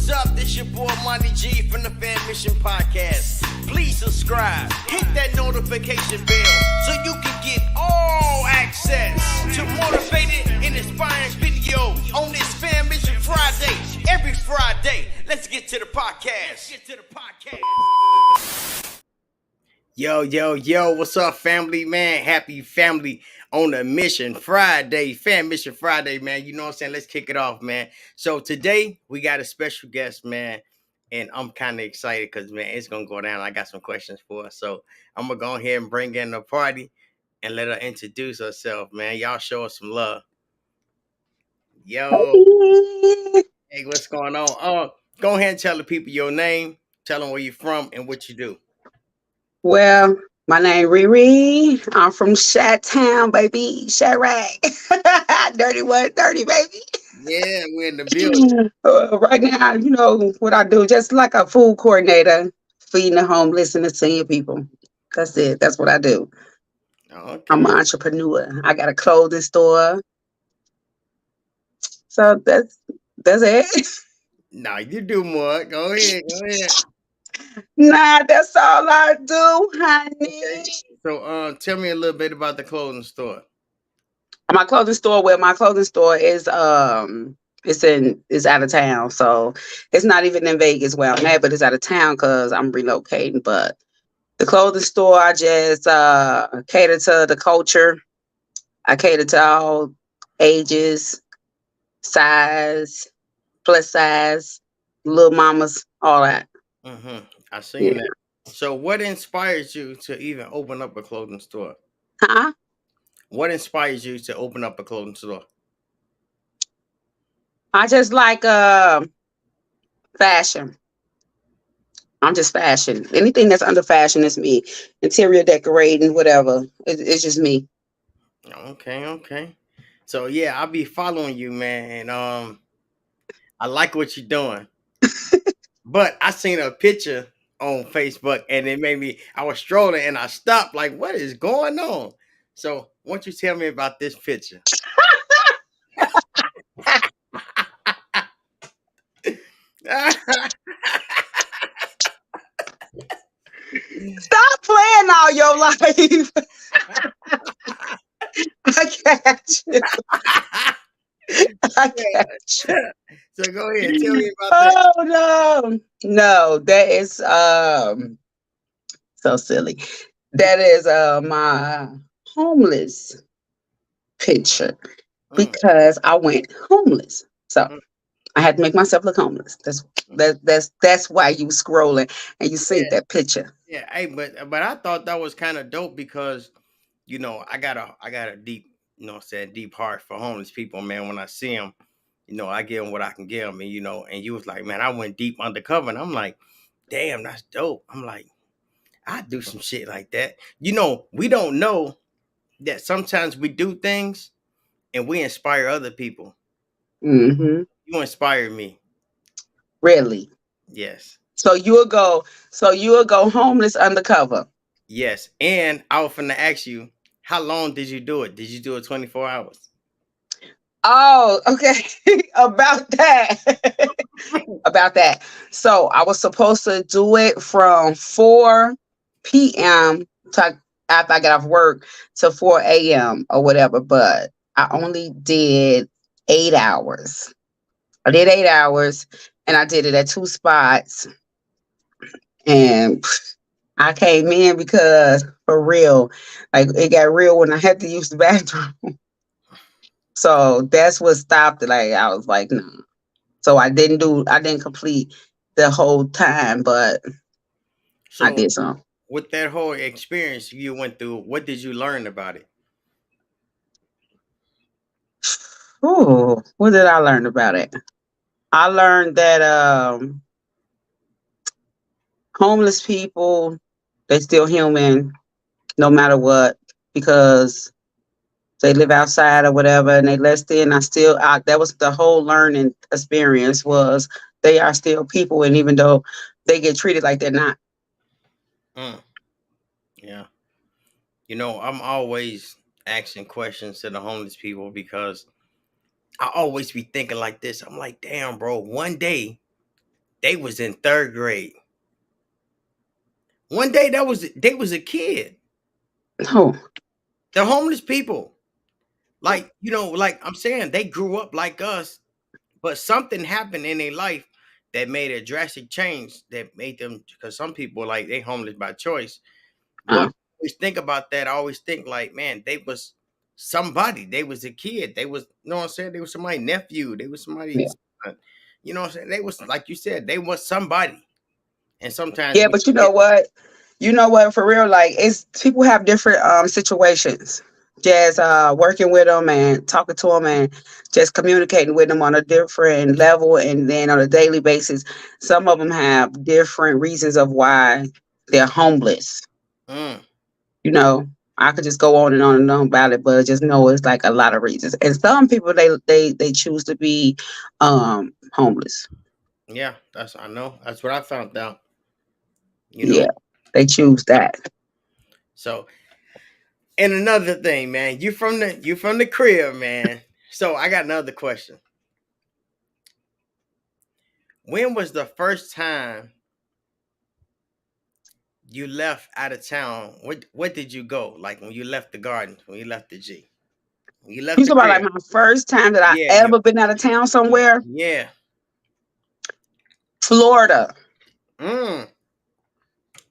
What's up? This your boy Monty G from the Fan Mission Podcast. Please subscribe, hit that notification bell so you can get all access to motivated and inspiring videos on this Fan Mission Friday. Every Friday. Let's get to the podcast. Yo, what's up, family, man? Happy family on a mission Friday, Fan Mission Friday, man. You know what I'm saying? Let's kick it off, man. So today we got a special guest, man, and I'm kind of excited because, man, it's going to go down. I got some questions for her. So I'm going to go ahead and bring in the party and let her introduce herself, man. Y'all show us some love. Yo, hey, what's going on? Go ahead and tell the people your name, tell them where you're from and what you do. Well, my name Reasy. I'm from Chi-Town, baby. Chirac. Dirty 130, baby. Yeah, we're in the building. Right now, you know what I do, just like a food coordinator, feeding the homeless and the senior people. That's it. That's what I do. Okay. I'm an entrepreneur. I got a clothing store. So that's it. Nah, you do more. Go ahead. Nah, that's all I do, honey. Okay. So, tell me a little bit about the clothing store. My clothing store is it's out of town, so it's not even in Vegas where I'm at, but it's out of town because I'm relocating. But the clothing store, I just cater to the culture. I cater to all ages, size, plus size, little mamas, all that. Mm-hmm. I seen that. So, what inspires you to even open up a clothing store? Huh? What inspires you to open up a clothing store? I just like fashion. I'm just fashion. Anything that's under fashion is me. Interior decorating, whatever. It's just me. Okay. So yeah, I'll be following you, man. And I like what you're doing. But I seen a picture on Facebook and it made me, I was strolling and I stopped, like, what is going on? So why don't you tell me about this picture? Stop playing all your life. I got you. I got you. So go ahead, tell me about that. Oh no, that is so silly. That is my homeless picture because I went homeless, so I had to make myself look homeless. That's why you scrolling and you see that picture. Yeah, hey, but I thought that was kind of dope because I got a deep, deep heart for homeless people, man. When I see them, I give them what I can give them, and you was like, man, I went deep undercover, and I'm like, damn, that's dope. I'm like, I do some shit like that. We don't know that sometimes we do things and we inspire other people. Mm-hmm. You inspired me. Really? Yes. So you will go homeless undercover. Yes. And I was finna ask you, how long did you do it? Did you do it 24 hours? Oh, okay. About that. So I was supposed to do it from 4 p.m. to after I got off work to 4 a.m. or whatever, but I only did 8 hours. I did 8 hours and I did it at 2 spots. And I came in because for real, like it got real when I had to use the bathroom. So that's what stopped it. Like I was like, no. So I didn't complete the whole time, but I did some. With that whole experience you went through, what did you learn about it? Ooh, what did I learn about it? I learned that homeless people, they still human no matter what, because they live outside or whatever and they less than. That was the whole learning experience, was they are still people, and even though they get treated like they're not. Yeah. I'm always asking questions to the homeless people because I always be thinking like this. I'm like, damn, bro, one day They was in third grade. One day that was they was a kid. Oh, They're homeless people. Like, like I'm saying, they grew up like us, but something happened in their life that made a drastic change that made them, because some people like they homeless by choice. But uh, I always think about that. I always think like, man, they was somebody. They was a kid. They was, you know what I'm saying? They was somebody's nephew. They was yeah. somebody's son. You know what I'm saying? They was, like you said, they was somebody. And sometimes Yeah, we but you know forget. what? You know what? For real, like it's people have different situations. Just working with them and talking to them and just communicating with them on a different level, and then on a daily basis, some of them have different reasons of why they're homeless. Mm, You know, I could just go on and on about it, but just know it's like a lot of reasons. And some people they choose to be homeless. yeah, that's I know. That's what I found out. You Yeah, know. they choose that. So, and another thing, man, you from the crib, man. So I got another question. When was the first time you left out of town? What did you go? Like when you left the garden, when you left the G, when you You left the talk about like crib. my first time that I Yeah, ever been out of town somewhere? yeah. Florida. Mm.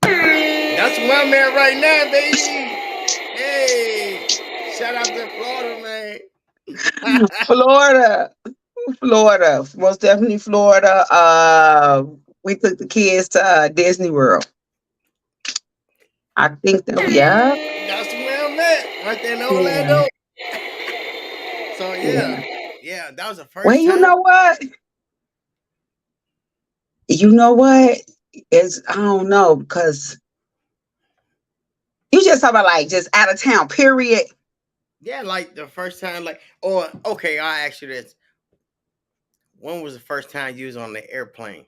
That's where I'm at right now, baby. Hey, shout out to Florida, man. Florida. Florida. Most definitely Florida. We took the kids to Disney World. I think that yeah. That's where I'm at, right there in Yeah. Orlando. So yeah, Yeah. yeah, that was the Well, first time. you know what? Is I don't know because you just talk about like just out of town, period. Yeah, like the first time, like, or okay, I ask you this: when was the first time you was on the airplane?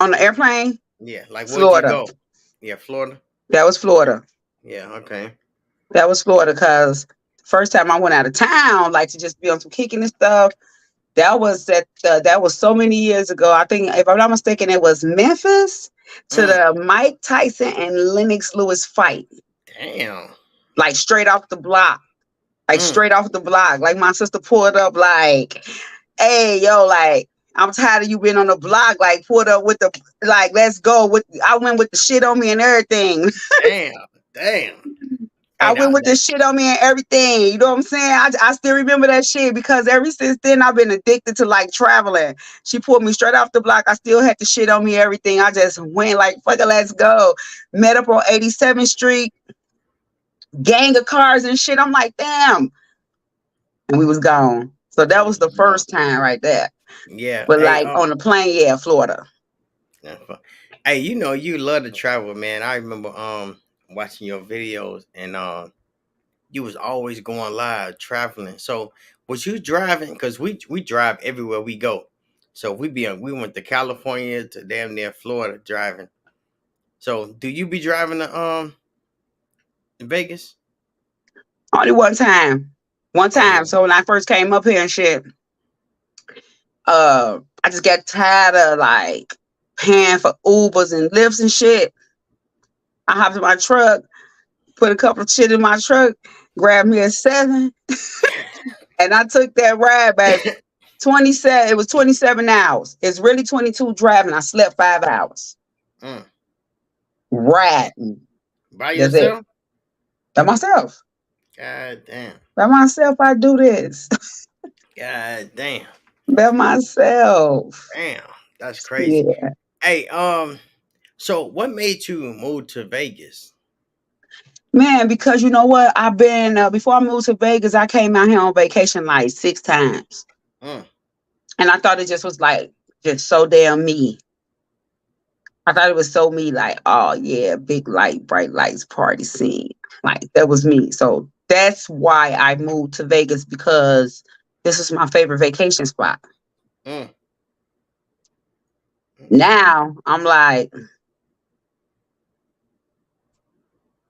On the airplane, Yeah, like where'd you Florida. go? Yeah, Florida. That was Florida. Yeah, okay. That was Florida because first time I went out of town, like to just be on some kicking and stuff. That was so many years ago. I think if I'm not mistaken, it was Memphis to Mm, the Mike Tyson and Lennox Lewis fight. damn. Like straight off the block. Like Mm, straight off the block. Like my sister pulled up like, hey yo, like I'm tired of you being on the block. Like pulled up with the like, let's go. With I went with the shit on me and everything. damn. Damn. Hey, I went with that the shit on me and everything. You know what I'm saying? I still remember that shit because ever since then I've been addicted to like traveling. She pulled me straight off the block. I still had the shit on me, everything. I just went like, fuck it, let's go. Met up on 87th Street, gang of cars and shit. I'm like, damn. And we was gone. So that was the no. first time right there. Yeah. But Hey, like on the plane, yeah, Florida. that's fun. Hey, you love to travel, man. I remember watching your videos, and you was always going live traveling. So was you driving? Because we drive everywhere we go. So we went to California to damn near Florida driving. So do you be driving to Vegas? Only one time. One Oh time. yeah. So when I first came up here and shit, I just got tired of like paying for Ubers and lifts and shit. I hopped in my truck, put a couple of shit in my truck, grabbed me a seven, and I took that ride, baby. 27, it was 27 hours. It's really 22 driving. I slept 5 hours. Mm. Riding. By That's it. yourself? By myself. God damn. By myself, I do this. God damn. By myself. Damn. That's crazy. Yeah. Hey, so what made you move to Vegas? Man, because you know what? I've been, before I moved to Vegas, I came out here on vacation like 6 times. Mm. And I thought it just was like, just so damn me. I thought it was so me, like, oh yeah, big light, bright lights, party scene. Like, that was me. So that's why I moved to Vegas because this is my favorite vacation spot. Mm. Okay. Now I'm like,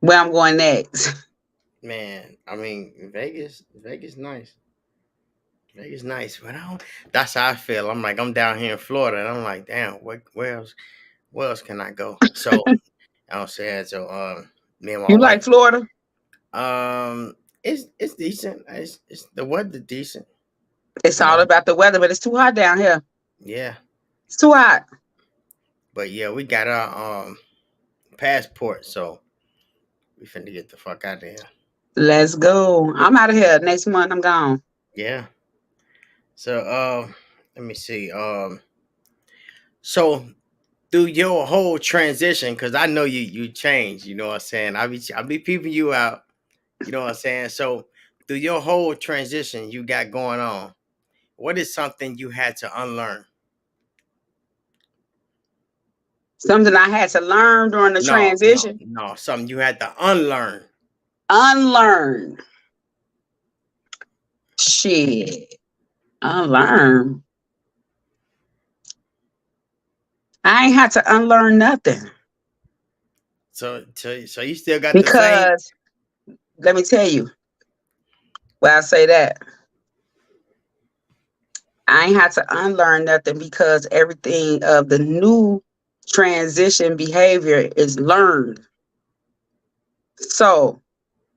where I'm going next. Man, I mean Vegas nice. Vegas nice, but I don't. That's how I feel. I'm like, I'm down here in Florida, and I'm like, damn, where else can I go? So I'm saying, so me and my You like wife, Florida? it's decent. It's the weather decent, It's you all know. about the weather, but it's too hot down here. Yeah, It's too hot. but yeah, we got our passport, so we finna get the fuck out of here. Let's go. I'm out of here. Next month, I'm gone. Yeah. So let me see. So through your whole transition, because I know you changed. You know what I'm saying? I be peeping you out. You know what I'm saying? So through your whole transition you got going on, what is something you had to unlearn? Something I had to learn during the No, no, transition. no. Something you had to unlearn. Unlearn. Shit. Unlearn. I ain't had to unlearn nothing So you still got the same. because let me tell you why I say that. I ain't had to unlearn nothing because everything of the new transition behavior is learned. So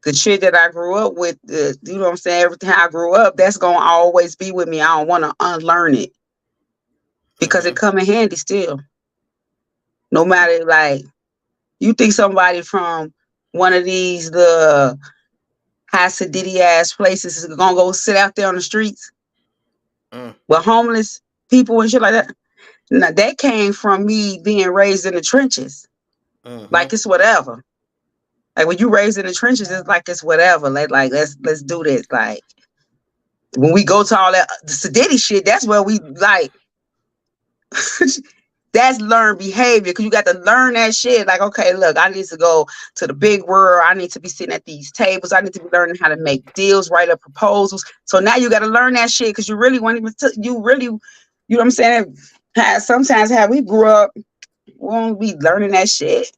the shit that I grew up with, you know what I'm saying? Everything I grew up, that's gonna always be with me. I don't want to unlearn it because it Mm-hmm, come in handy still. No matter like you think somebody from one of these the Hasidity ass places is gonna go sit out there on the streets mm, with homeless people and shit like that. Now that came from me being raised in the trenches. mm-hmm, Like it's whatever. Like when you raised in the trenches, it's like it's whatever. Like let's do this. Like when we go to all that the sedity shit, that's where we like that's learned behavior because you got to learn that shit. Like, okay, look, I need to go to the big world. I need to be sitting at these tables. I need to be learning how to make deals, write up proposals. So now you got to learn that shit because you really want to, you really, you know what I'm saying? Sometimes how we grew up, we won't be learning that shit.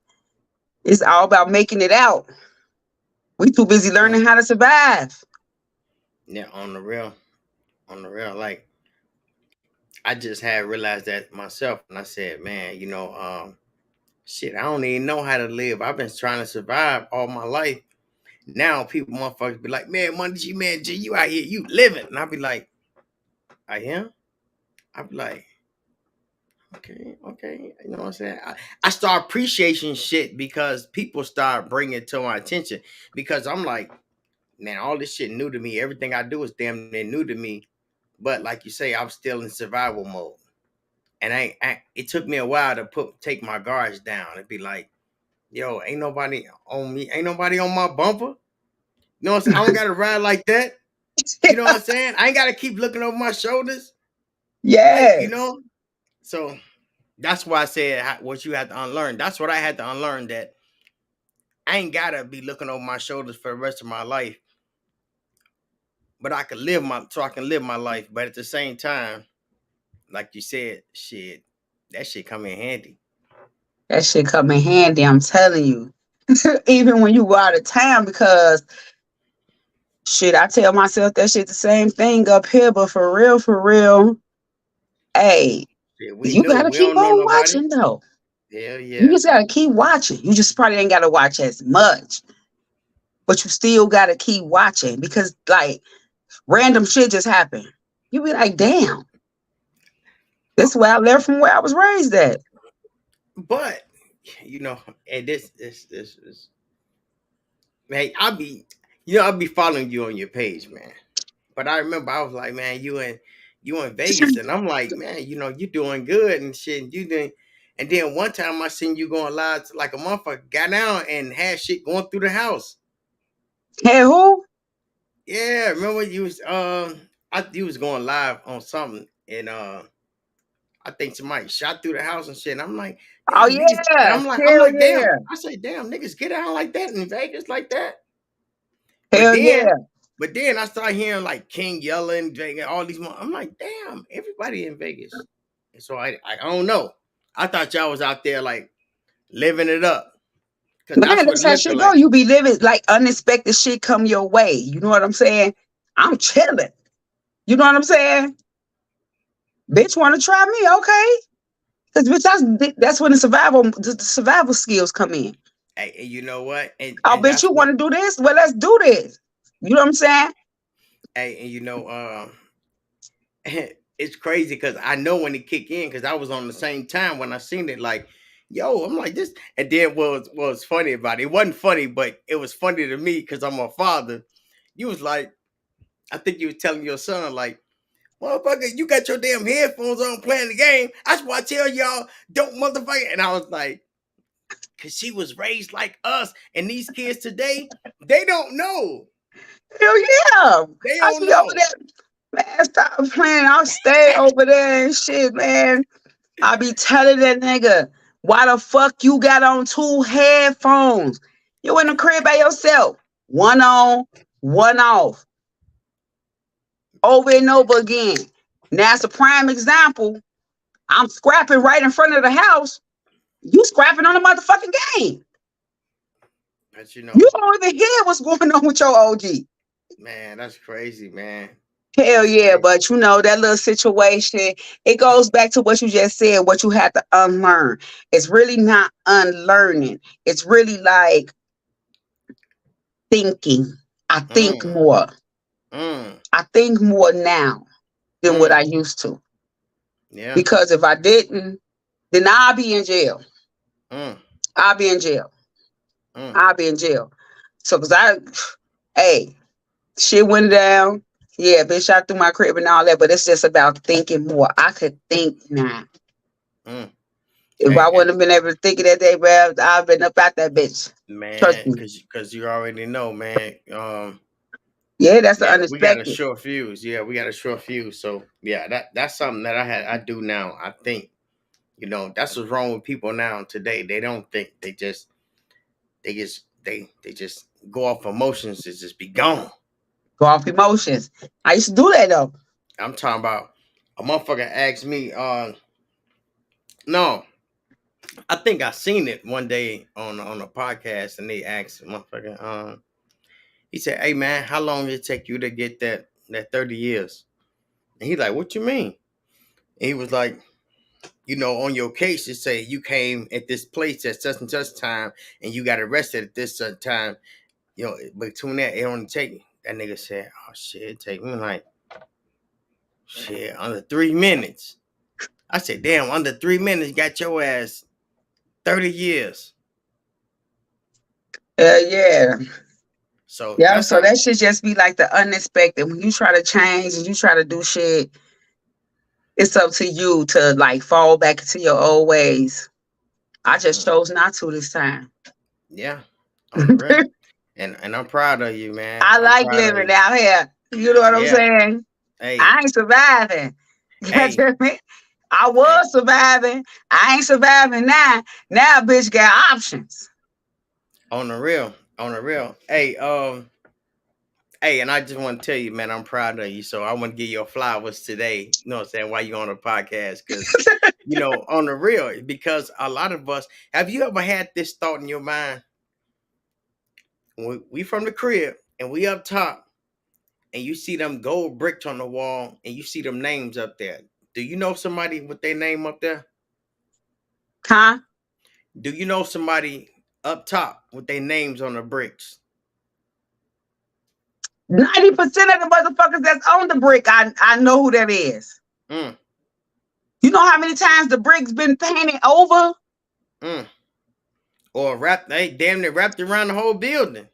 It's all about making it out. We too busy mm. learning how to survive. Yeah, on the real, like I just had realized that myself, and I said, man, shit, I don't even know how to live. I've been trying to survive all my life. Now people, motherfuckers, be like, man, Money G, man, G, you out here, you living, and I be like, I am. I be like, okay, okay, you know what I'm saying? I start appreciating shit because people start bringing it to my attention because I'm like, man, all this shit new to me. Everything I do is damn near new to me. But like you say, I'm still in survival mode. And it took me a while to take my guards down and be like, yo, ain't nobody on me, ain't nobody on my bumper. You know what I'm saying? I don't gotta ride like that. You know what I'm saying? I ain't gotta keep looking over my shoulders. Like, Yes. so that's why I said what you had to unlearn. That's what I had to unlearn, that I ain't gotta be looking over my shoulders for the rest of my life, but I can live my life. But at the same time, like you said, shit, that shit come in handy. That shit come in handy, I'm telling you. Even when you go out of town because shit, I tell myself that shit the same thing up here, but for real, hey, Shit, we you knew. gotta We keep don't know on nobody. watching though. Hell You yeah. just gotta keep watching. You just probably ain't gotta watch as much, but you still gotta keep watching because like random shit just happen. You be like, damn, this is where I left from where I was raised at. But and this is, man, I'll be following you on your page, man. But I remember I was like, man, you in Vegas, and I'm like, man, you doing good and shit. And you doing, and then one time I seen you going live like a motherfucker, got down and had shit going through the house. Hey, who? Yeah, remember you was going live on something, and I think somebody shot through the house and shit. And I'm like, Oh damn niggas, and yeah, I'm hell like, damn. yeah, I say, damn niggas get out like that in Vegas like that. But hell then, yeah. but then I started hearing like King yelling, all these. I'm like, damn, everybody in Vegas. And so I don't know. I thought y'all was out there like living it up because Man, that's what that's it how looked shit go. like. You be living like unexpected shit come your way. You know what I'm saying? I'm chilling. You know what I'm saying? Bitch, want to try me? Okay. Because bitch, that's when the survival skills come in. Hey, and you know what? And Oh, and bitch, that's you what. want to do this? Well, let's do this. You know what I'm saying? Hey, and it's crazy because I know when it kick in because I was on the same time when I seen it. Like, yo, I'm like this, and then what was funny about it? It wasn't funny, but it was funny to me because I'm a father. You was like, I think you was telling your son like, motherfucker, you got your damn headphones on playing the game. That's why I tell y'all don't motherfucker. And I was like, cause she was raised like us, and these kids today, they don't know. Hell yeah. They I don't should be over know. there. Man, stop playing. I'll stay over there and shit, man. I be telling that nigga, why the fuck you got on two headphones? You in the crib by yourself. One on, one off. Over and over again. Now it's a prime example. I'm scrapping right in front of the house. You scrapping on the motherfucking game. But You don't even hear what's going on with your OG. man, that's crazy, man. Hell That's yeah, crazy. but that little situation, it goes back to what you just said, what you have to unlearn. It's really not unlearning. It's really like thinking. I think Mm, more. mm, I think more now than what I mm. used to. Yeah. Because if I didn't, then I'll be in jail. Mm, I'll be in jail. mm. I'll be in jail. So, hey, shit went down. Yeah, bitch shot through my crib and all that, but it's just about thinking more. I could think now. Mm. If I Hey, wouldn't have been able to think of that day, bro, I've been up out that bitch. Trust man, me. cause you already know, man. Yeah, that's the Yeah, we got a unexpected. short fuse. Yeah, we got a short fuse. So yeah, that's something that I do now. I think that's what's wrong with people now today. They don't think. They just go off emotions and just be gone. Go off emotions. I used to do that though. I'm talking about a motherfucker asked me. No, I think I seen it one day on a podcast, and they asked a motherfucker. He said, "Hey man, how long did it take you to get that 30 years?" And he like, "What you mean?" And he was like, on your case, it say you came at this place at such and such time, and you got arrested at this time. Between that, it only take that nigga said, "Oh shit, it take me like shit under 3 minutes." I said, "Damn, under 3 minutes, got your ass 30 years." Yeah. So Yeah, that's so something. that should just be like the unexpected. When you try to change and you try to do shit, it's up to you to like fall back into your old ways. I just Mm, chose not to this time. yeah, on the real, and I'm proud of you, man. I I'm like proud of living you. out here. You know what I'm Yeah. saying? I Hey, ain't surviving. hey, I hey. was surviving. I ain't surviving now. Now, bitch, got options. On the real, on the real. Hey, and I just want to tell you, man, I'm proud of you. So I want to give you flowers today. You know what I'm saying? Why you on the podcast? Because, on the real, because a lot of us, have you ever had this thought in your mind? We from the crib and we up top and you see them gold bricks on the wall and you see them names up there. Do you know somebody with their name up there? Huh? Do you know somebody up top with their names on the bricks? 90% of the motherfuckers that's on the brick, I know who that is. Mm, You know how many times the brick's been painted over? mm. Or they damn near wrapped around the whole building.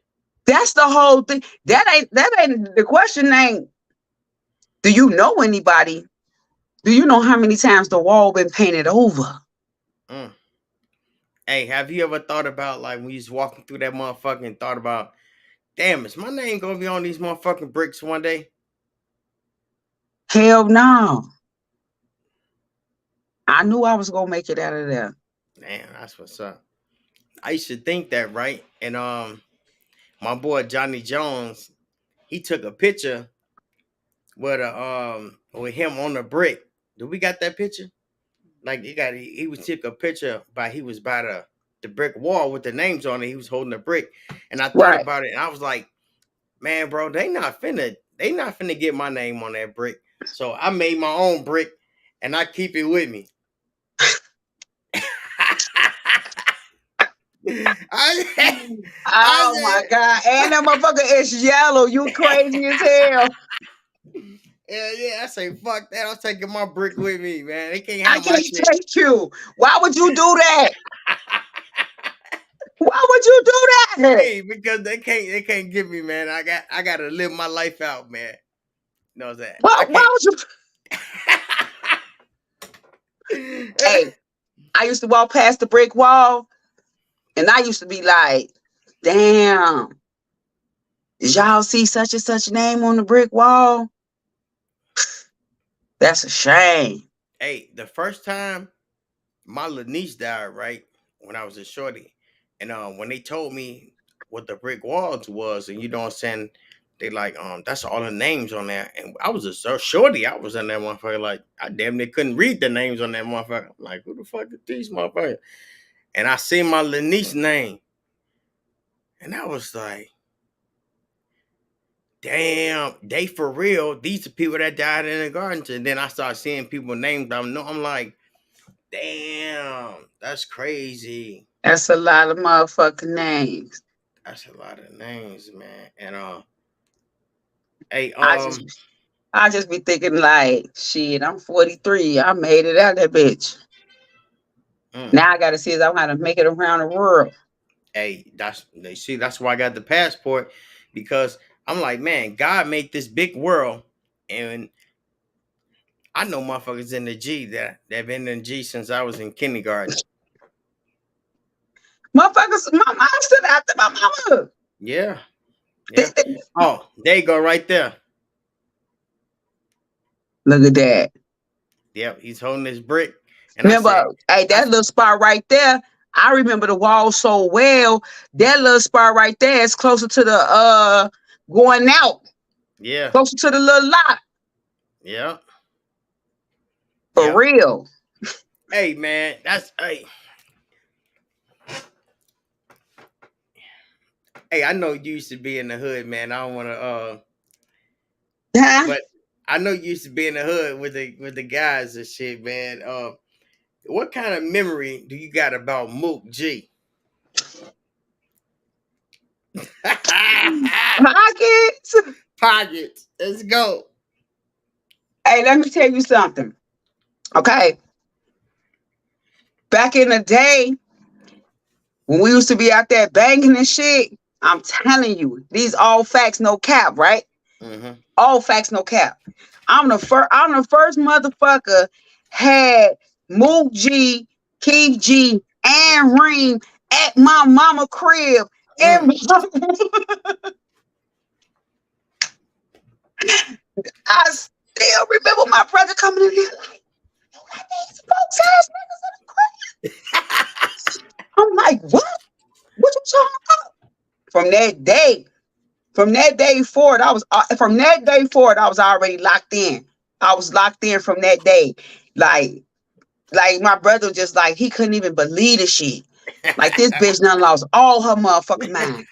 That's the whole thing. That ain't the question. Ain't do you know anybody? Do you know how many times the wall been painted over? Mm. Hey, have you ever thought about like when you was walking through that motherfucker and thought about, damn, is my name gonna be on these motherfucking bricks one day? Hell no. I knew I was gonna make it out of there. Man, that's what's up. I used to think that, right? And my boy Johnny Jones, he took a picture with him on the brick. Do we got that picture? Like he was took a picture he was by the brick wall with the names on it. He was holding a brick, and I thought Right. about it, and I was like, man, bro, they not finna. they not finna get my name on that brick. So I made my own brick and I keep it with me. I, Oh my I god! And that motherfucker is yellow. You crazy as hell. yeah, I say fuck that. I'm taking my brick with me, man. They can't I have my can't shit. take you. Why would you do that? Why would you do that? Hey, because they can't get me, man. I gotta live my life out, man. You know what I'm saying? I Why would you? can't. Hey, I used to walk past the brick wall, and I used to be like, "Damn, did y'all see such and such name on the brick wall? That's a shame." Hey, the first time my little niece died, right, when I was a shorty, and when they told me what the brick walls was, and you know what I'm saying, they like that's all the names on there, and I was a shorty. I was in that motherfucker, like I damn near couldn't read the names on that motherfucker. I'm like, who the fuck is these motherfuckers? And I seen my little niece name, and I was like, damn, they for real. These are people that died in the gardens. And then I started seeing people names I know. I'm like, damn, that's crazy. That's a lot of motherfucking names. That's a lot of names, man. And hey, I just, I just be thinking like, shit. I'm 43. I made it out that bitch. mm, Now I got to see if I'm how to make it around the world. hey, that's they see. That's why I got the passport because I'm like, man, God made this big world, and I know motherfuckers in the G that been in the G since I was in kindergarten. Motherfuckers, my mom stood after my mama. Yeah, yeah. Oh, there you go, right there. Look at that. Yep, he's holding his brick, and I said, Remember, hey, I that little spot right there. I remember the wall so well. That little spot right there is closer to the going out, yeah, closer to the little lot. yeah, For yeah. real. Hey, man, that's hey. I know you used to be in the hood, man. I don't want to, Huh? but I know you used to be in the hood with the guys and shit, man. What kind of memory do you got about Mook G? Pockets. Pockets, let's go. Hey, let me tell you something. Okay. Back in the day, when we used to be out there banging and shit, I'm telling you, these all facts, no cap, right? Mm-hmm. All facts, no cap. I'm the first motherfucker had Mook G, Keith G, and Reem at my mama crib. Mm. And I still remember my brother coming in there like, you got these folks ass niggas in the crib. I'm like, what? What you talking about? From that day, from that day forward, I was already locked in. I was locked in from that day. Like, like my brother just like he couldn't even believe the shit. Like this bitch done lost all her motherfucking mind.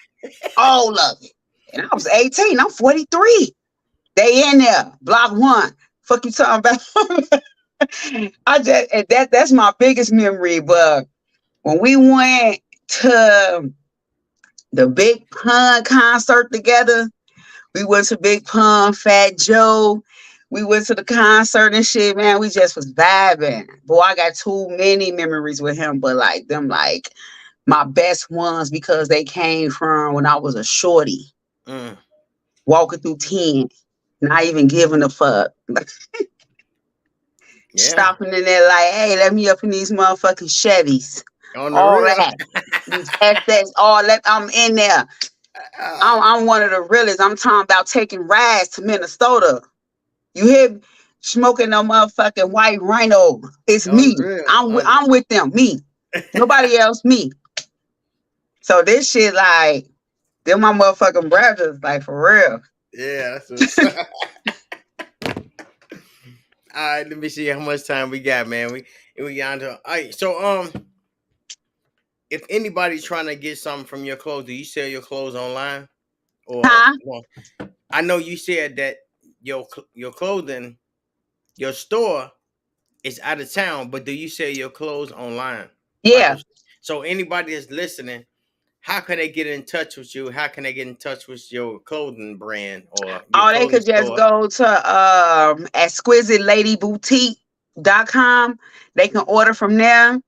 All of it. And I was 18. I'm 43. They in there. Block one. Fuck you talking about? I just and that's my biggest memory. But when we went to the Big Pun concert together, we went to Big Pun, Fat Joe. We went to the concert and shit, man. We just was vibing. Boy, I got too many memories with him, but like them, like my best ones because they came from when I was a shorty, Mm. walking through 10, not even giving a fuck. Yeah, Stopping in there like, hey, let me up in these motherfucking Chevys. on the All real. that. These SS, all that. I'm in there. I'm one of the realest. I'm talking about taking rides to Minnesota. You hear me? Smoking no motherfucking white rhino. It's On the me. real. I'm with them. Me. Nobody else. Me. So this shit like they're my motherfucking brothers. Like for real. Yeah, that's what's up. All right, let me see how much time we got, man. We got to. All right, so if anybody's trying to get something from your clothes, do you sell your clothes online or Huh? well, I know you said that your clothing, your store is out of town, but do you sell your clothes online? Like, Yeah. so anybody that's listening, how can they get in touch with you? How can they get in touch with your clothing brand or your Or they clothing could just store? go to exquisiteladyboutique.com. They can order from there.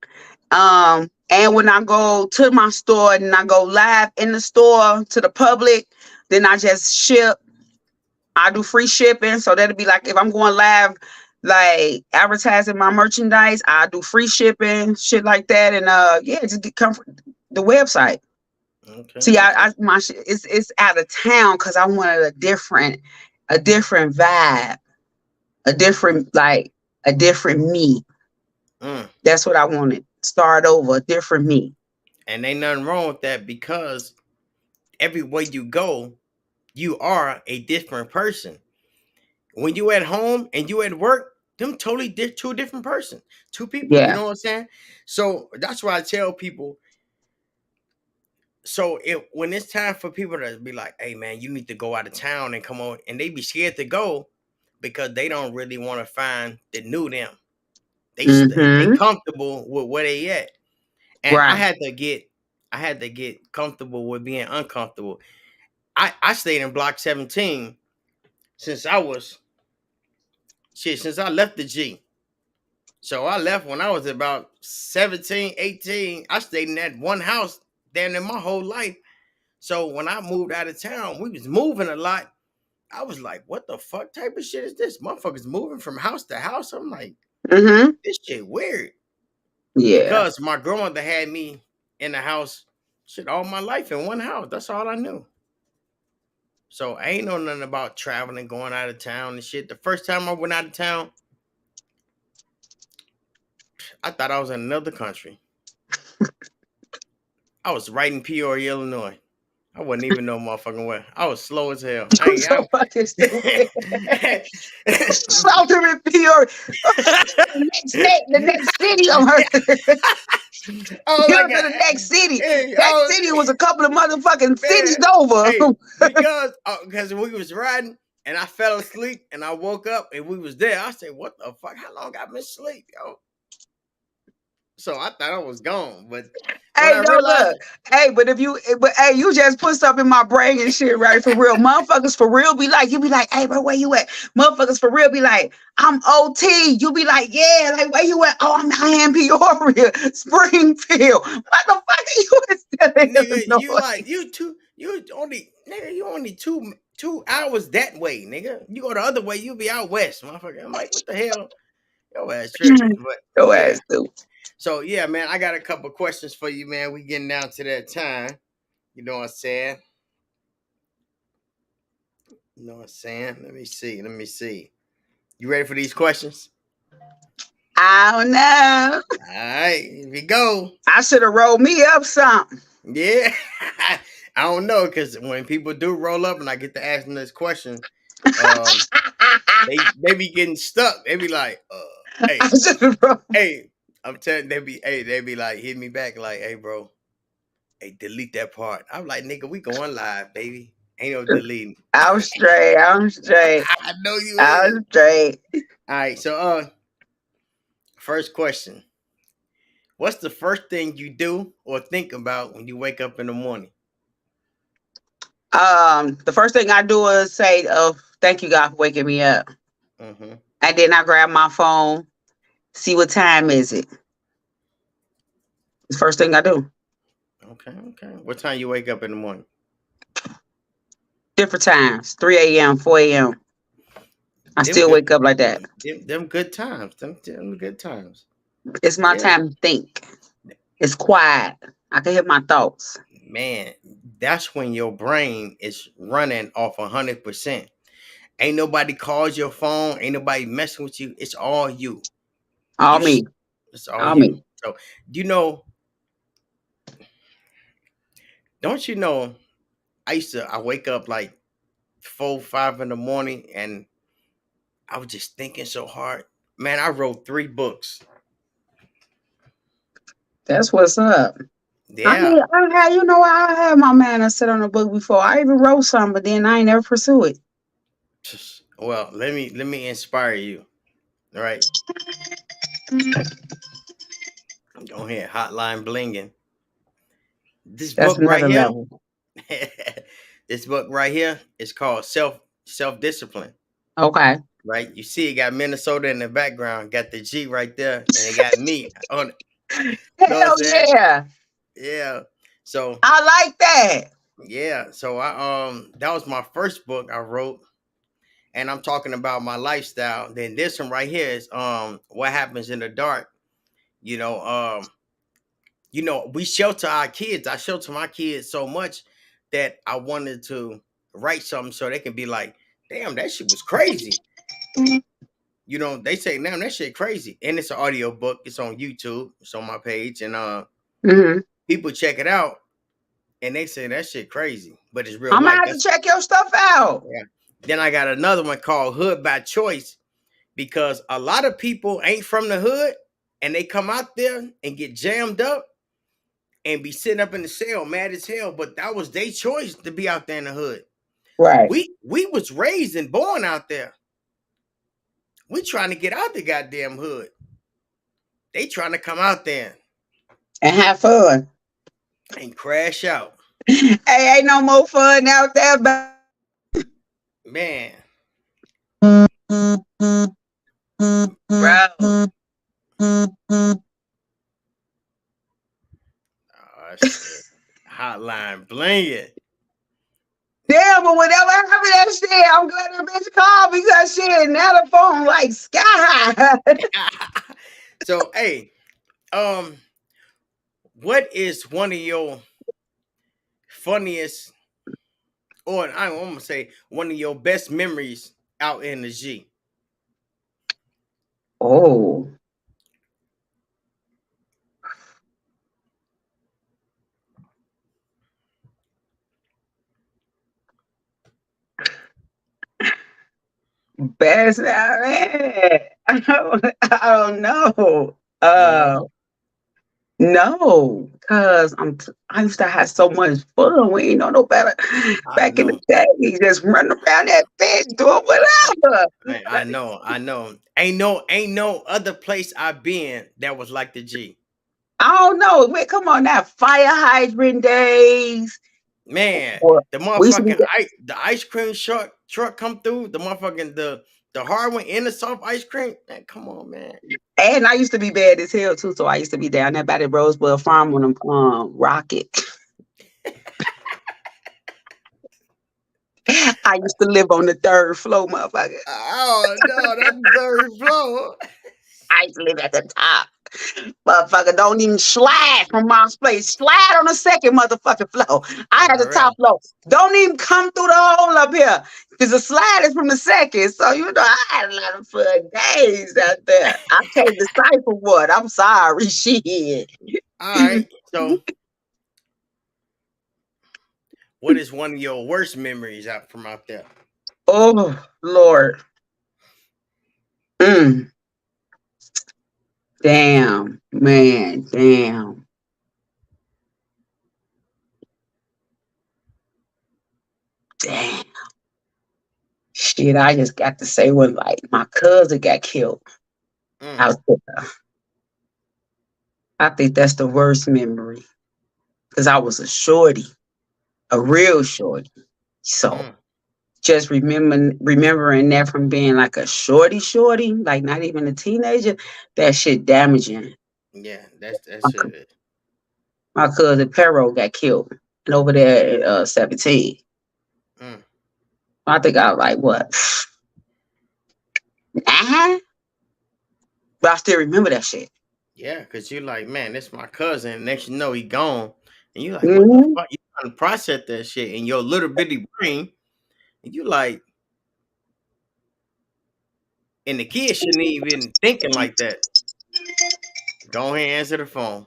And when I go to my store and I go live in the store to the public, then I just ship. I do free shipping. So that'll be like if I'm going live, like advertising my merchandise, I do free shipping, shit like that. And yeah, just get comfort the website. Okay, See, okay. it's out of town because I wanted a different vibe, a different like a different me. Mm. That's what I wanted. Start over, a different me. And ain't nothing wrong with that because everywhere you go, you are a different person. When you at home and you at work, them totally two different person, two people. You Yeah. know what I'm saying? So that's why I tell people. So when it's time for people to be like, "Hey man, you need to go out of town and come on," and they be scared to go because they don't really want to find the new them. They Mm-hmm. comfortable with where they at, and Right. I had to get comfortable with being uncomfortable. I stayed in block 17 since I was since I left the G. So I left when I was about 17, 18. I stayed in that one house damn in my whole life. So when I moved out of town, we was moving a lot. I was like, what the fuck type of shit is this? Motherfuckers moving from house to house. I'm like, Mm-hmm. this shit weird. Yeah. Because my grandmother had me in the house shit all my life in one house. That's all I knew. So I ain't know nothing about traveling, going out of town and shit. The first time I went out of town, I thought I was in another country. I was right in Peoria, Illinois. I wasn't even know motherfucking where. I was slow as hell. I You're ain't. so fucking stupid. I, Southern Peoria. The next state, the next city on her. I was You're like, to the next city. hey, That city was a couple of motherfucking cities man, over. hey, because we was riding and I fell asleep and I woke up and we was there. I said, "What the fuck? How long I been asleep, yo?" So I thought I was gone, but when Hey, I no, realized, look. Hey, but hey, you just put stuff in my brain and shit, right? For real. Motherfuckers for real be like, you be like, hey, bro, where you at? Motherfuckers for real be like, I'm OT. You be like, yeah, like, where you at? Oh, I'm in Peoria, Springfield. What the fuck are you still in nigga, you Illinois? like you only nigga, you only two hours that way, nigga. You go the other way, you be out west, motherfucker. I'm like, what the hell? Yo ass tripping. But Your yeah. ass, dude. So yeah, man, I got a couple questions for you, man. We getting down to that time. You know what I'm saying? You know what I'm saying? Let me see. Let me see. You ready for these questions? I don't know. All right, here we go. I should have rolled me up something. Yeah. I don't know because when people do roll up and I get to ask them this question, um, they be getting stuck. They be like, I hey, should have rolled. hey, I'm telling they be like hit me back like, hey, bro, hey, delete that part. I'm like, nigga, we going live, baby. Ain't no deleting. I'm straight. I'm straight. I know you is. I'm straight. All right, so first question. What's the first thing you do or think about when you wake up in the morning? The first thing I do is say, "Oh, thank you, God, for waking me up," Mm-hmm. and then I grab my phone, see what time is it. It's the first thing I do. Okay, okay. What time you wake up in the morning? Different times, 3 a.m., 4 a.m. I Them still good wake up like that. them good times. Them good times. It's my Yeah. time to think. It's quiet. I can hear my thoughts. Man, that's when your brain is running off 100%. Ain't nobody calls your phone, ain't nobody messing with you. It's all you. All You me. it's all All me. you. So you know, don't you know I wake up like 4, 5 in the morning and I was just thinking so hard. Man, I wrote 3 books. That's what's up. Yeah. I had, you know, I had my man I sit on a book before. I even wrote some, but then I ain't never pursue it. Well, let me inspire you. All right, go ahead. Hotline blinging. This That's book right another here. level. This book right here is called Self Discipline. Okay. Right, you see, it got Minnesota in the background, got the G right there, and it got me on. Know what I'm Hell saying? yeah. Yeah. So I like that. yeah. So I that was my first book I wrote, and I'm talking about my lifestyle. Then this one right here is what happens in the dark. You know, we shelter our kids. I shelter my kids so much that I wanted to write something so they can be like, damn, that shit was crazy. They say, damn, that shit crazy. And it's an audio book. It's on YouTube. It's on my page. And Hmm. people check it out and they say that shit crazy. But it's real I'm gonna life. have to That's check your stuff out. yeah. Then I got another one called Hood by Choice because a lot of people ain't from the hood and they come out there and get jammed up and be sitting up in the cell mad as hell. But that was their choice to be out there in the hood. Right. We was raised and born out there. We trying to get out the goddamn hood. They trying to come out there And have fun. and crash out. Hey, ain't no more fun out there, Man, bro. oh shit. Hotline blinging. Damn, but whatever happened to that shit, I'm glad that bitch called because shit, now the phone like sky high. So hey, um, what is one of your funniest, or I'm gonna say one of your best memories out in the G? Oh, best man. I don't know. You know, No, because I used to have so much fun. We ain't know no better I back in the know, day. Just running around that bitch doing whatever. I know. Ain't no other place I've been that was like the G. I don't know. Man, come on now. Fire hydrant days. Man, Or the we used to be the ice cream truck come through, the hard one and the soft ice cream. Man, come on, man. and I used to be bad as hell too. So I used to be down there by the Rosebud Farm on them rocket. I used to live on the third floor, motherfucker. Oh no, that third floor. I used to live at the top. Motherfucker, don't even slide from my place. Slide on the second motherfucking floor. I had the top Already. floor. Don't even come through the hole up here. Because the slide is from the second. So, I had a lot of fun days out there. I can't decipher what. I'm sorry. Shit. All right. So, what is one of your worst memories out from out there? Oh, Lord. Mm. Damn, man. Damn. Damn. Shit, I just got to say when like my cousin got killed Mm, out there. I think that's the worst memory. Because I was a shorty, a real shorty. So mm. just remembering that from being like a shorty, like not even a teenager, that shit damaging. Yeah, that's My, it. my cousin Perro got killed and over there at 17. Mm. I think I was like, what? Nah. But I still remember that shit. Yeah, because you're like, man, this my cousin. Next you know, he gone. And you're like, what the Hmm. fuck? You trying to process that shit in your little bitty brain. And you like, and the kid shouldn't even thinking like that. Go ahead and answer the phone.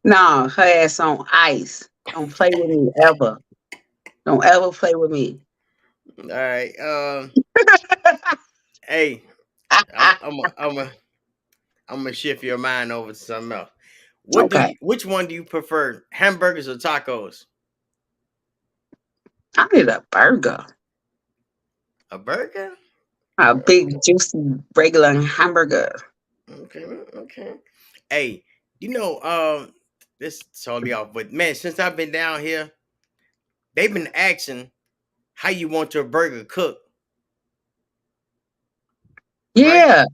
Nah, her ass on ice. Don't play with me ever. Don't ever play with me. All right. Hey, I'm gonna shift your mind over to something else. Okay. Which one do you prefer, hamburgers or tacos? I need a burger. A burger? A big juicy regular hamburger. Okay, okay. Hey, you know, this totally off, but man, since I've been down here, they've been asking how you want your burger cooked, right? Yeah,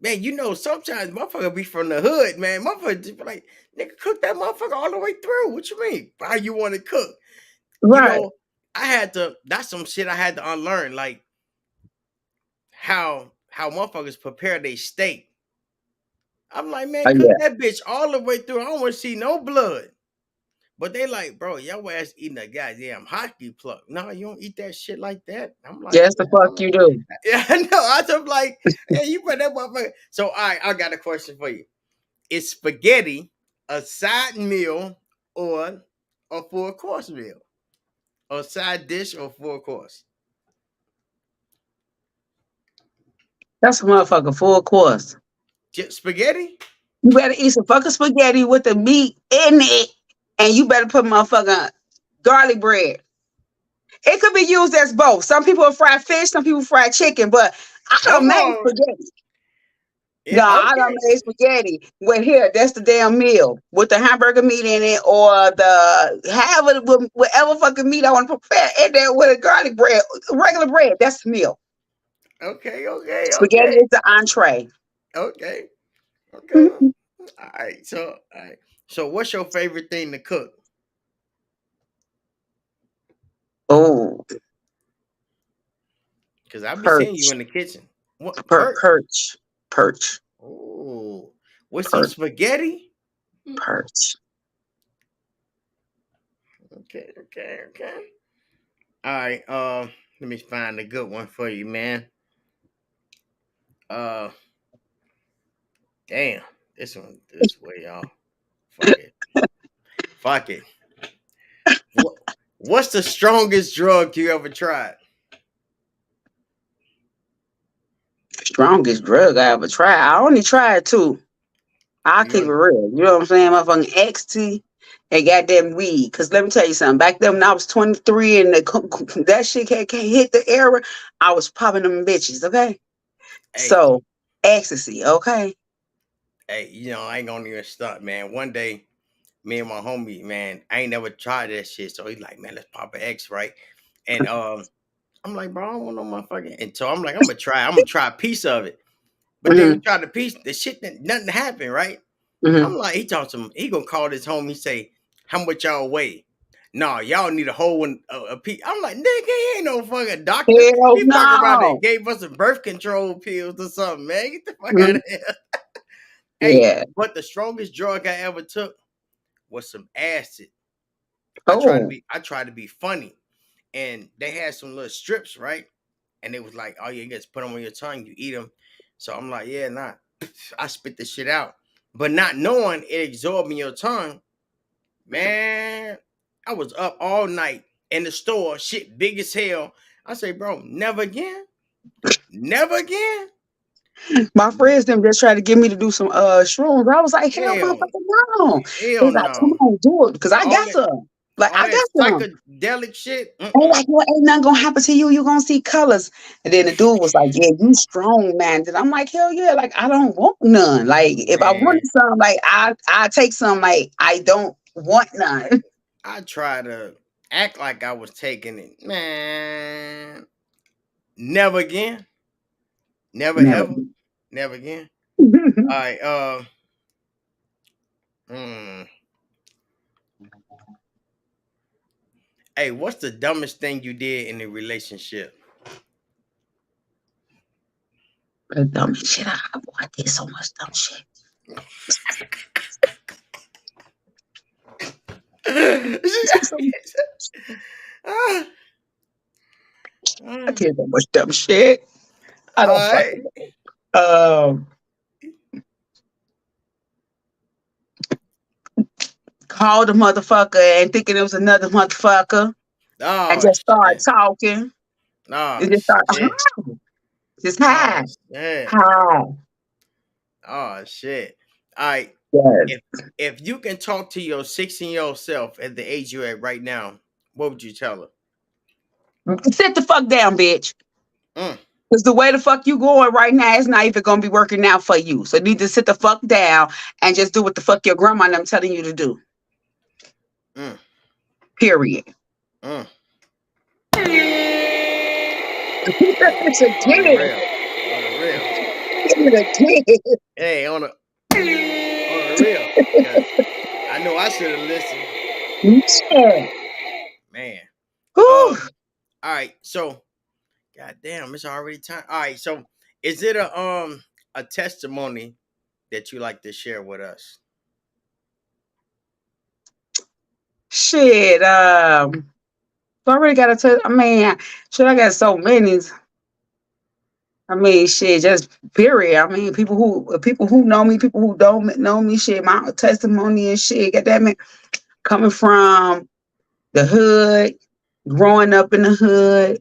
Man, you know, sometimes motherfucker be from the hood, man. Motherfucker just be like, nigga, cook that motherfucker all the way through. What you mean? How you want it cooked? You right. know, I had to. That's some shit I had to unlearn, like how motherfuckers prepare their steak. I'm like, man, Oh cook yeah, that bitch all the way through. I don't want to see no blood. But they like, bro, your ass eating a goddamn hockey pluck. No, you don't eat that shit like that. I'm like, yes, the fuck you do. yeah, I know. I just like, hey, you put that motherfucker. So, all right, I got a question for you. Is spaghetti a side meal or a full course meal? Or side dish or full course? That's a motherfucker full course. Just spaghetti? You better eat some fucking spaghetti with the meat in it, and you better put motherfucking garlic bread. It could be used as both. Some people fry fish, some people fry chicken, but I don't Hold make on. spaghetti. No, Yeah, I don't okay. make spaghetti. Well, here, that's the damn meal with the hamburger meat in it, or the have it with whatever fucking meat I want to prepare in there with a garlic bread, regular bread. That's the meal. Okay, okay, Spaghetti okay. is the entree. Okay. Okay. All right. So, all right. So, what's your favorite thing to cook? Oh, Because I'll be seeing you perch, in the kitchen. What perk? perch, perch, Oh, with some perch, spaghetti. perch. Okay, okay, okay. All right. Let me find a good one for you, man. Uh, damn, this way, y'all. Fuck it, fuck it. What, what's the strongest drug you ever tried? Strongest drug I ever tried. I only tried two. I'll You keep it on? real. You know what I'm saying? Motherfucking ecstasy and goddamn weed. Cause let me tell you something. Back then when I was 23 and that shit can't hit the era, I was popping them bitches. Okay. Hey, So ecstasy. Okay. hey, I ain't gonna even stunt, man. One day, me and my homie, man, I ain't never tried that shit. So he's like, man, let's pop an X, right? And I'm like, bro, I don't want no motherfucking. And so I'm like, I'm gonna try a piece of it. But then we Hmm. tried the piece, the shit that nothing happened, right? Hmm. I'm like, he talks to him, he gonna call this homie, say, how much y'all weigh? No, y'all need a whole one a piece. I'm like, nigga, he ain't no fucking doctor. Hell He fucking around and no. gave us some birth control pills or something, man. Get the fuck out Mhm. of here. Hey, Yeah. but the strongest drug I ever took was some acid. Oh. I tried to be funny. And they had some little strips, right? And it was like, oh, you just put them on your tongue, you eat them. So I'm like, yeah, nah. I spit the shit out. But not knowing it absorbed in your tongue, man, I was up all night in the store, shit big as hell. I say, bro, never again. Never again. My friends them just tried to get me to do some shrooms. I was like, hell Hell, motherfucker, no. They hell was like, come no. on, do it. Because I All got that, some. Like all I that got some. psychedelic shit. They like, well, ain't nothing gonna happen to you. You're gonna see colors. And then the dude was like, yeah, you strong, man. And I'm like, hell yeah, like I don't want none. Like if I Man, wanted some, like I take some, like I don't want none. I try to act like I was taking it. Man, never again. Never Never. ever. Never again. All right. Hmm. Hey, what's the dumbest thing you did in a relationship? But dumb shit. I did so much dumb shit. Ah, I ah. did so much dumb shit. I All don't right. fucking um called a motherfucker and thinking it was another motherfucker and Oh just start shit. talking Oh and just start shit. just Oh hi. shit. Hi. Oh shit. All right. Yes. If you can talk to your 16-year-old self at the age you're at right now, what would you tell her? Sit the fuck down, bitch. Mm, Because the way the fuck you going right now is not even gonna be working out for you. So you need to sit the fuck down and just do what the fuck your grandma and them telling you to do. mm, Period. mm. It's a On the kid. real. On the real. It's a kid. Hey, on the real. Cause I know I should have listened. Yeah. Man. Whew. Um, all right, so god damn, it's already time. All right, so is it a testimony that you like to share with us? Shit. So I already got to tell. I mean, shit. I got so many. I mean, shit. Just period. I mean, people who know me, people who don't know me. Shit, my testimony and shit. Got that man coming from the hood, growing up in the hood.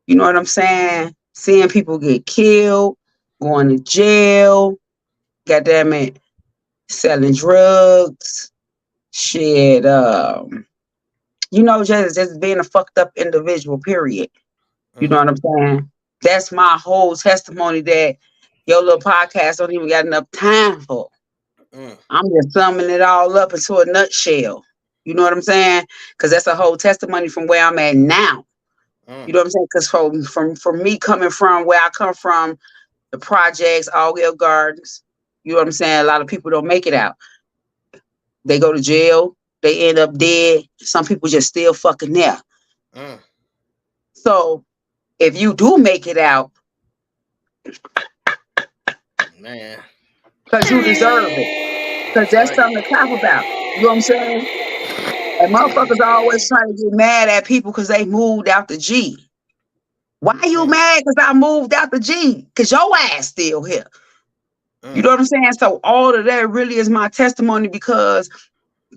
You know what I'm saying? Seeing people get killed, going to jail. Got damn it, selling drugs. Shit. Just being a fucked up individual. Period. You know Mm, what I'm saying? That's my whole testimony that your little podcast don't even got enough time for. mm, I'm just summing it all up into a nutshell. You know what I'm saying? Because that's a whole testimony from where I'm at now. mm, You know what I'm saying? Because from me coming from where I come from, the projects, Allgale Gardens, you know what I'm saying? A lot of people don't make it out. They go to jail, they end up dead. Some people just still fucking there. mm. So if you do make it out, Man. because you deserve it. Because That's that's right. something to clap about. You know what I'm saying? And motherfuckers always trying to get mad at people because they moved out the G. Why you Mm, mad because I moved out the G? Because your ass still here. You mm, know what I'm saying? So all of that really is my testimony because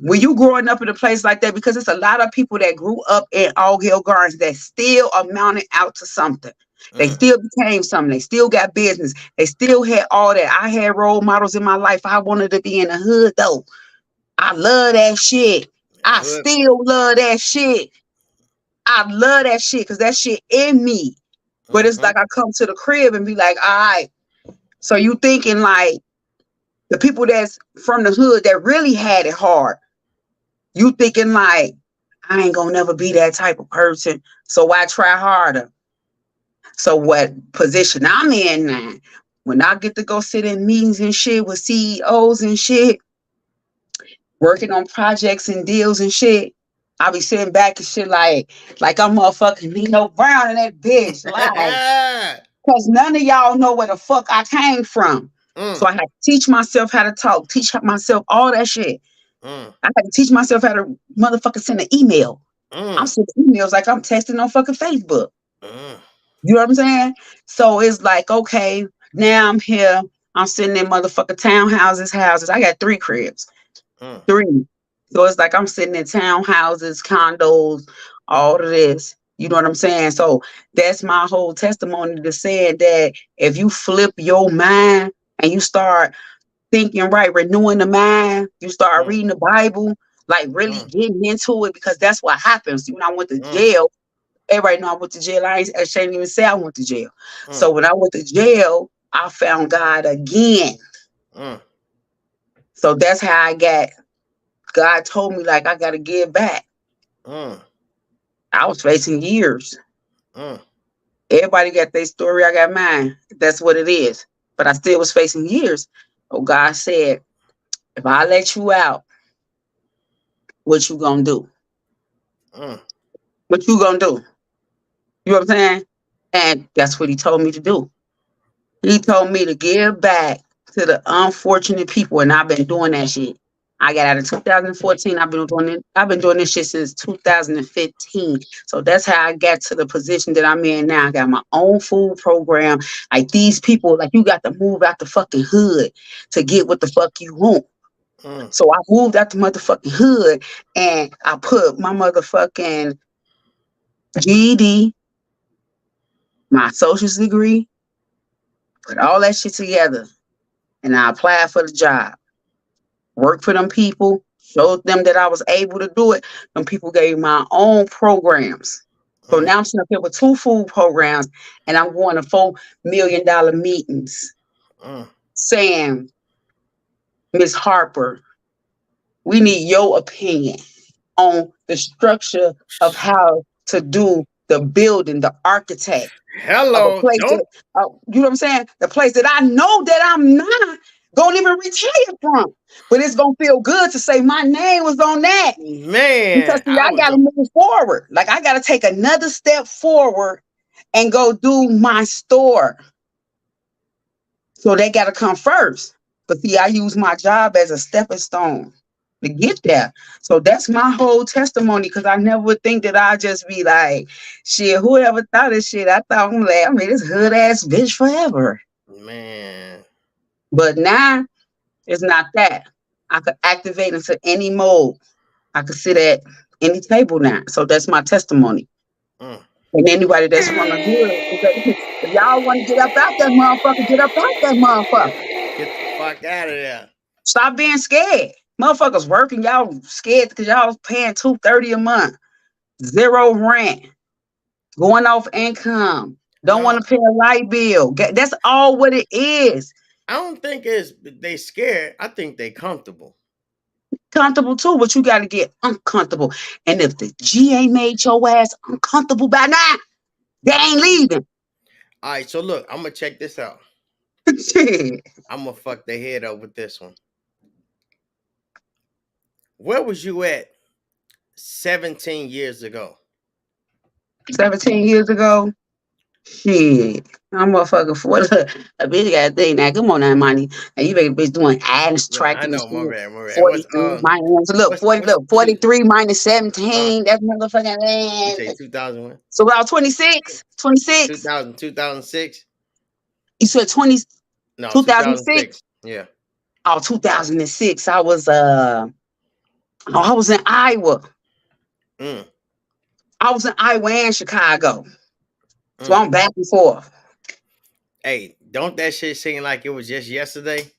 when you growing up in a place like that, because it's a lot of people that grew up in All Hill Gardens that still amounted out to something. They mm, still became something. They still got business. They still had all that. I had role models in my life. I wanted to be in the hood though. I love that shit. I hood. still love that shit. I love that shit because that shit in me. But it's Mm-hmm. like I come to the crib and be like, all right. So you thinking like the people that's from the hood that really had it hard, you thinking like, I ain't gonna never be that type of person. So why try harder? So what position I'm in now? When I get to go sit in meetings and shit with CEOs and shit, working on projects and deals and shit, I be sitting back and shit like I'm motherfucking Nino Brown and that bitch. Like, cause none of y'all know where the fuck I came from. So mm, I had to teach myself how to talk, teach myself all that shit. mm, I had to teach myself how to motherfucking send an email. I'm mm, sending emails like I'm texting on fucking Facebook. mm, You know what I'm saying? So it's like, okay, now I'm here. I'm sitting in motherfucking houses. I got 3 cribs. mm, 3. So it's like I'm sitting in townhouses, condos, all of this. You know what I'm saying? So that's my whole testimony to saying that if you flip your mind and you start thinking right, renewing the mind, you start mm, reading the Bible, like really mm, getting into it, because that's what happens. When I went to mm, jail, everybody know I went to jail. I shouldn't even say I went to jail. mm, So when I went to jail, I found God again. mm, So that's how I got. God told me like I got to give back. mm, I was facing years. mm, Everybody got their story. I got mine. That's what it is. But I still was facing years. Oh, God said, if I let you out, what you gonna do? mm, What you gonna do? You know what I'm saying? And that's what he told me to do. He told me to give back to the unfortunate people, and I've been doing that shit. I got out in 2014. I've been doing this shit since 2015. So that's how I got to the position that I'm in now. I got my own food program. Like these people, like you got to move out the fucking hood to get what the fuck you want. mm, So I moved out the motherfucking hood and I put my motherfucking GED, my associate's degree, put all that shit together, and I applied for the job. Worked for them people, showed them that I was able to do it. Them people gave my own programs. So Mm, now I'm sitting up here with two food programs, and I'm going to $4 million meetings mm. saying, Miss Harper, we need your opinion on the structure of how to do the building, the architect of a Hello, place don't. that, you know what I'm saying? The place that I know that I'm not going to even retire from. But it's going to feel good to say my name was on that. Because Man, see, I I was got to a move forward. Like I got to take another step forward and go do my store. So they got to come first. But see, I use my job as a stepping stone to get there. So that's my whole testimony because I never would think that I'd just be like, shit, whoever thought of shit? I thought I'm like, I mean, this hood ass bitch forever. man. But now it's not that. I could activate into any mode. I could sit at any table now. So that's my testimony. Mm. And anybody that's from the hood, if y'all want to get up out that motherfucker, get up out that motherfucker. Get the fuck out of there. Stop being scared. Motherfuckers working, y'all scared because y'all paying $230 a month. Zero rent. Going off income. Don't No, want to pay a light bill. That's all what it is. I don't think it's they scared. I think they comfortable. Comfortable too, but you got to get uncomfortable. And if the G ain't made your ass uncomfortable by now, they ain't leaving. All right, so look, I'm gonna check this out. Shit. I'm gonna fuck their head up with this one. Where was you at 17 years ago? 17 years ago, shit. I'm motherfucking 40. A bitch got a thing now. Come on now, money. Now you make a bitch doing add and Yeah, I subtracting and know, my shit. bad, my bad. 43 minus look, 40 What's look, two? 43 minus Uh, 17. That's motherfucking you man. say 2001, So about 26. 26. 2000, 2006? You said 20 No, 2006? 2006. Yeah. Oh, 2006. I was in Iowa. Mm, I was in Iowa and Chicago. So mm. I'm back and forth. Hey, don't that shit seem like it was just yesterday?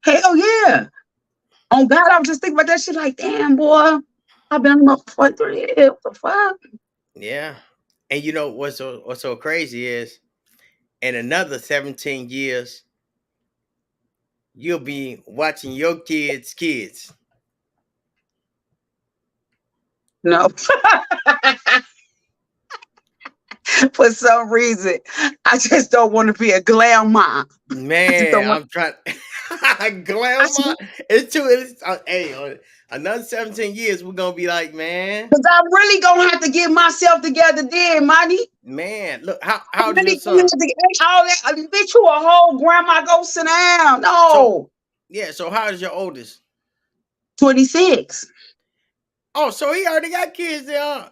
Hell yeah. On God, I was just thinking about that shit like, damn, boy. I've been on my for 3 years. What the fuck? Yeah. And you know what's so crazy is in another 17 years, you'll be watching your kids. No. For some reason, I just don't want to be a glam mom. I just Man, don't want. I'm trying. I just, Grandma, it's too. Hey, another 17 years, we're gonna be like, man, because I'm really gonna have to get myself together then, money. man. Look, how I'm old is your really gonna have son? to get all that. I mean, bitch, you a whole grandma. Go sit down. So No, yeah, so how is your oldest? 26. Oh, so he already got kids there. Huh?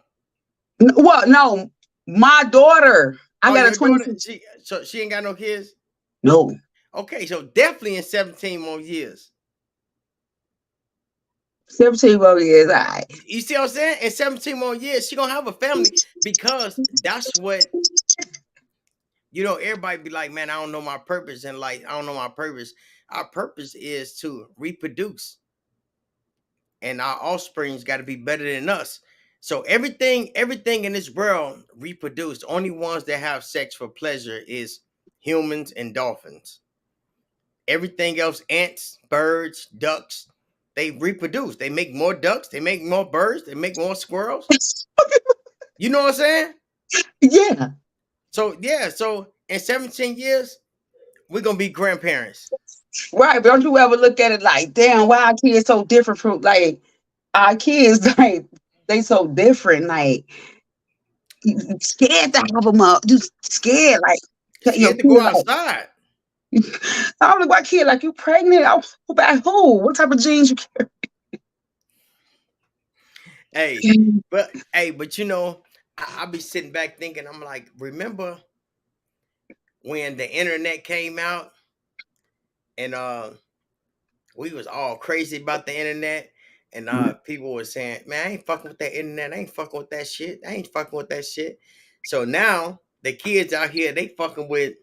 What? No, my daughter. I Oh, got a your daughter, 26. she ain't got no kids. No, Okay, so definitely in 17 more years. 17 more years. All right. You see what I'm saying? In 17 more years, she gonna have a family because that's what everybody be like, man, I don't know my purpose in life. I don't know my purpose. Our purpose is to reproduce, and our offspring's got to be better than us. So everything in this world reproduce. The only ones that have sex for pleasure is humans and dolphins. Everything else, ants, birds, ducks, they reproduce. They make more ducks, they make more birds, they make more squirrels. You know what I'm saying? Yeah. So yeah, so in 17 years, we're gonna be grandparents. Right. But don't you ever look at it like, damn, why our kids so different from like our kids? Like they so different. Like you scared to have them up. You scared like tell your Scared to kid go like outside. I don't know why kid like you pregnant. Who by who? What type of genes you Hey, carry? but I be sitting back thinking, I'm like, remember when the internet came out and we was all crazy about the internet and people were saying, man, I ain't fucking with that internet, I ain't fucking with that shit, I ain't fucking with that shit. So now the kids out here, they fucking with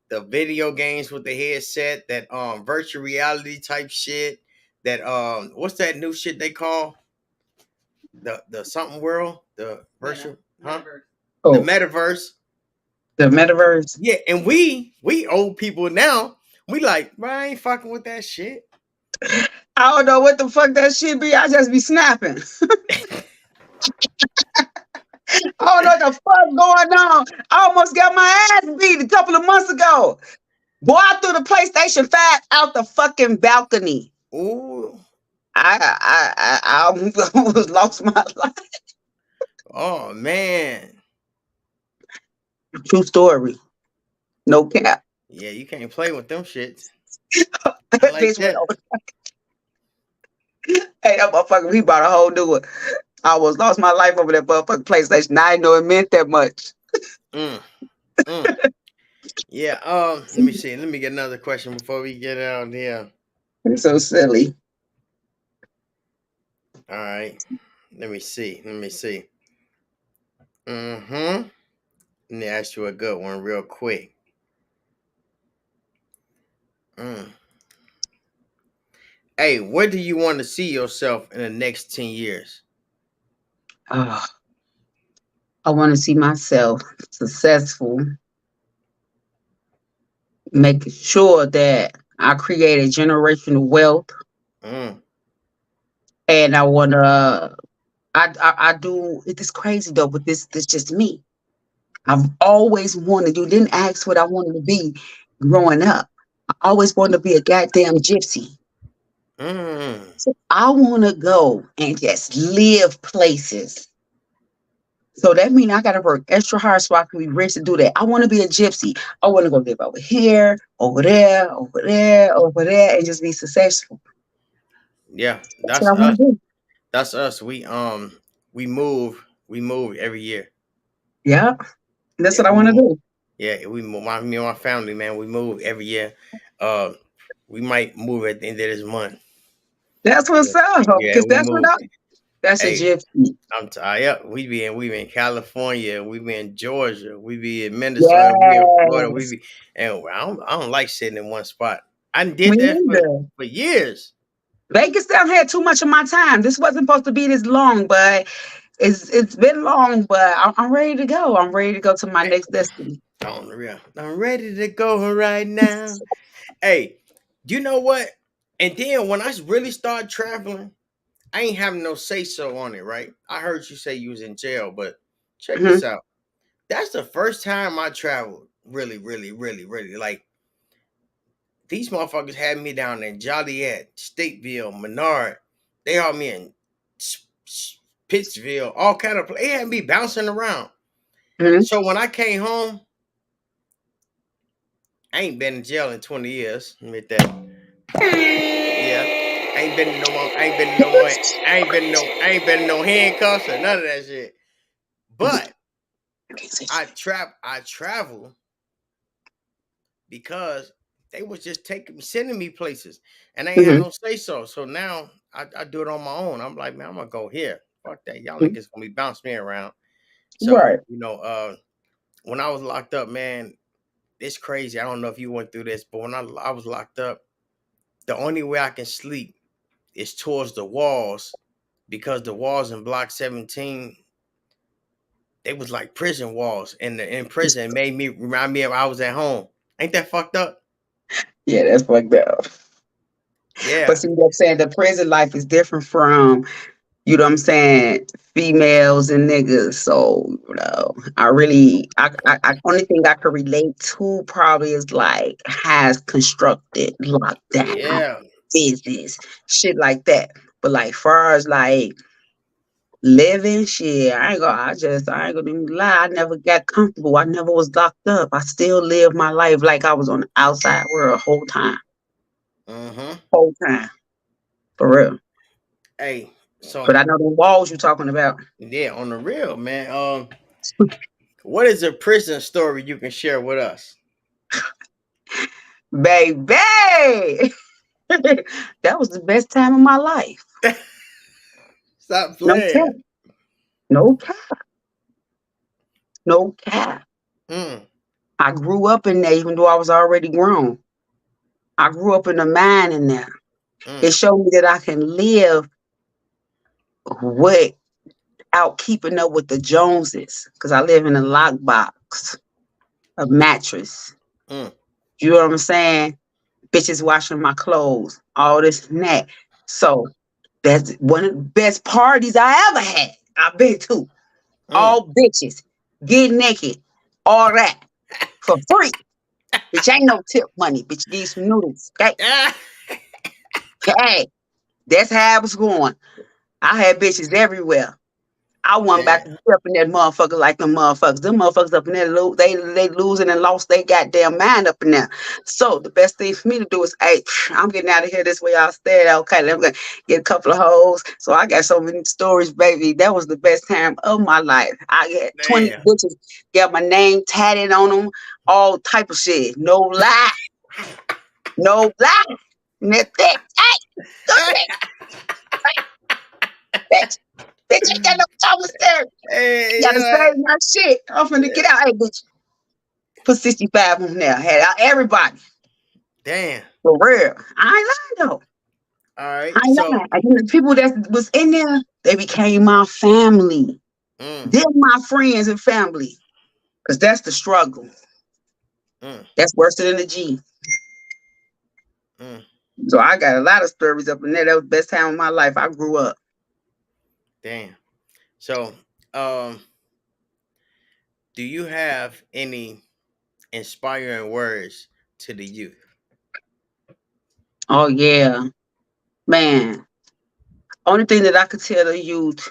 the video games with the headset, that virtual reality type shit, that what's that new shit they call the something world, the virtual, huh? the Oh, metaverse. the metaverse. Yeah, and we old people now, we like, bro, I ain't fucking with that shit. I don't know what the fuck that shit be. I just be snapping. I don't know what the fuck going on. I almost got my ass beat a couple of months ago. Boy, I threw the PlayStation 5 out the fucking balcony. Ooh, I almost lost my life. oh man. True story. No cap. Yeah, you can't play with them shits. I That like bitch went that. over. Hey, that motherfucker, he bought a whole new one. I almost lost my life over that motherfucking PlayStation. I didn't know it meant that much. Mm, mm. Yeah, let me see. Let me get another question before we get out here. It's so silly. All right. Let me see. Let me see. Mm-hmm. Let me ask you a good one real quick. Mm. Hey, where do you want to see yourself in the next 10 years? Oh, I want to see myself successful, making sure that I create a generational wealth, Mm. and I want to. I do. It's crazy though, but this just me. I've always wanted. You didn't ask what I wanted to be growing up. I always wanted to be a goddamn gypsy. Mm. So I want to go and just live places. So that means I got to work extra hard so I can be rich to do that. I want to be a gypsy. I want to go live over here, over there, over there, over there, and just be successful. Yeah, That's what that's I want us. to do. That's us. We move every year. Yeah, that's Yeah, what I we want to move. do. Yeah, we move. Me and my family, man, we move every year. Uh, we might move at the end of this month. That's what's Yeah, up. yeah, Because we that's what move. that's a Hey, gypsy. I'm tired. Yeah, we be in California, we be in Georgia, we be in Minnesota, we be in Florida, we Yes. be and I don't like sitting in one spot. I did Me that for neither. for years. Vegas down had too much of my time. This wasn't supposed to be this long, but it's been long. But I'm ready to go. I'm ready to go to my Hey, next destiny. on the real. I'm ready to go right now. Hey, you know what? And then when I really started traveling, I ain't having no say so on it, right? I heard you say you was in jail, but check Hmm. this out. That's the first time I traveled really, really, really, really. Like these motherfuckers had me down in Joliet, Stateville, Menard. They had me in Pittsville, all kind of. They had me bouncing around. Hmm. So when I came home, I ain't been in jail in 20 years. Admit that. Yeah, I ain't been in no more. I ain't been in no more. I ain't been in no handcuffs or none of that shit. But I travel because they was just sending me places, and I ain't had Hmm. no say so. So now I do it on my own. I'm like, man, I'm gonna go here. Fuck that, y'all niggas gonna be bouncing me around. So Right. when I was locked up, man, it's crazy. I don't know if you went through this, but when I was locked up, the only way I can sleep is towards the walls because the walls in Block 17 they was like prison walls, and in prison made me remind me of I was at home. Ain't that fucked up? Yeah, that's fucked up. But Yeah, see what I'm saying? The prison life is different from, you know what I'm saying, females and niggas. So, only thing I could relate to probably is like has constructed lockdown yeah. business, shit like that. But like far as like living shit, I ain't gonna even lie. I never got comfortable. I never was locked up. I still live my life like I was on the outside world Mm-hmm. whole time, for real. Hey, so But I know the walls you talking about. yeah, on the real, man. What is a prison story you can share with us? Baby, that was the best time of my life. Stop No playing. cap. No cap. No cap. Mm, I grew up in there even though I was already grown. I grew up in a mine in there. It mm, showed me that I can live what out keeping up with the Joneses because I live in a lockbox, a mattress. Mm. You know what I'm saying? Bitches washing my clothes, all this and that. So that's one of the best parties I ever had. I've been to. Mm. All bitches, get naked, all that for free. Bitch, ain't no tip money. Bitch, give you some noodles. Okay? Ah. Hey, that's how I was going. I had bitches everywhere. I wasn't about to Damn. be up in that motherfucker like them motherfuckers. Them motherfuckers up in there, they losing and lost their goddamn mind up in there. So the best thing for me to do is, hey, I'm getting out of here this way. Y'all stay there. Okay, let me get a couple of hoes. So I got so many stories, baby. That was the best time of my life. I had 20 Damn. bitches, got my name tatted on them, all type of shit. No lie, no lie. And that's it. Hey, go bitch. Bitch ain't got no commissary. Hey, You gotta save my shit. I'm finna get out. Hey, bitch. Put 65 on there. Had everybody. damn. For real. I ain't lying though. All I right. ain't So, lying. And the people that was in there, they became my family. mm, They're my friends and family. Cause that's the struggle. mm, That's worse than the G. mm, So I got a lot of stories up in there. That was the best time of my life. I grew up. damn. So, um, do you have any inspiring words to the youth? Oh yeah. Man. Only thing that I could tell the youth,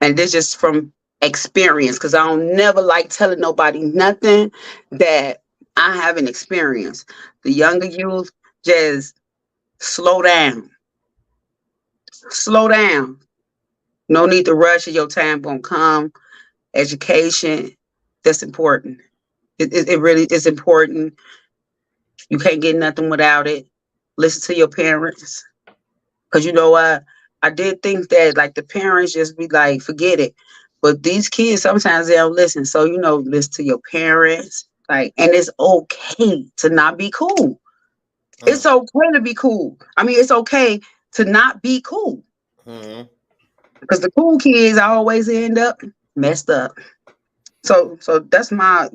and this just from experience, because I don't never like telling nobody nothing that I haven't experienced. The younger youth, just slow down. Slow down. No need to rush. Your time gonna come. Education, that's important. It really is important. You can't get nothing without it. Listen to your parents. Cause you know what? I did think that like the parents just be like, forget it. But these kids sometimes they don't listen. So listen to your parents. Like, and it's okay to not be cool. Mm, It's okay to be cool. I mean, it's okay to not be cool. mm, Because the cool kids always end up messed up. So that's my,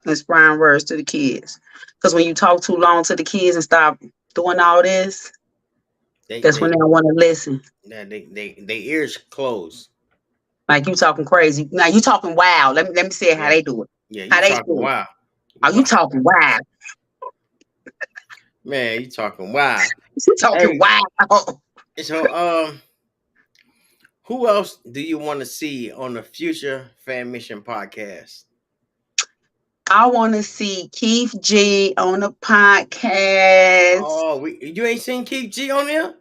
inspiring words to the kids. Because when you talk too long to the kids and stop doing all this, they, that's when they, they don't want to listen. they ears closed. Like you talking crazy. Now you talking wild. Let me see how Yeah, they do it. yeah. You How they talking do it. wild. Are you Wow, talking wild? man. You talking wild. You talking Hey, wild. so who else do you want to see on the future Fan Mission podcast? I want to see Keith G on the podcast. Oh, you ain't seen Keith G on there?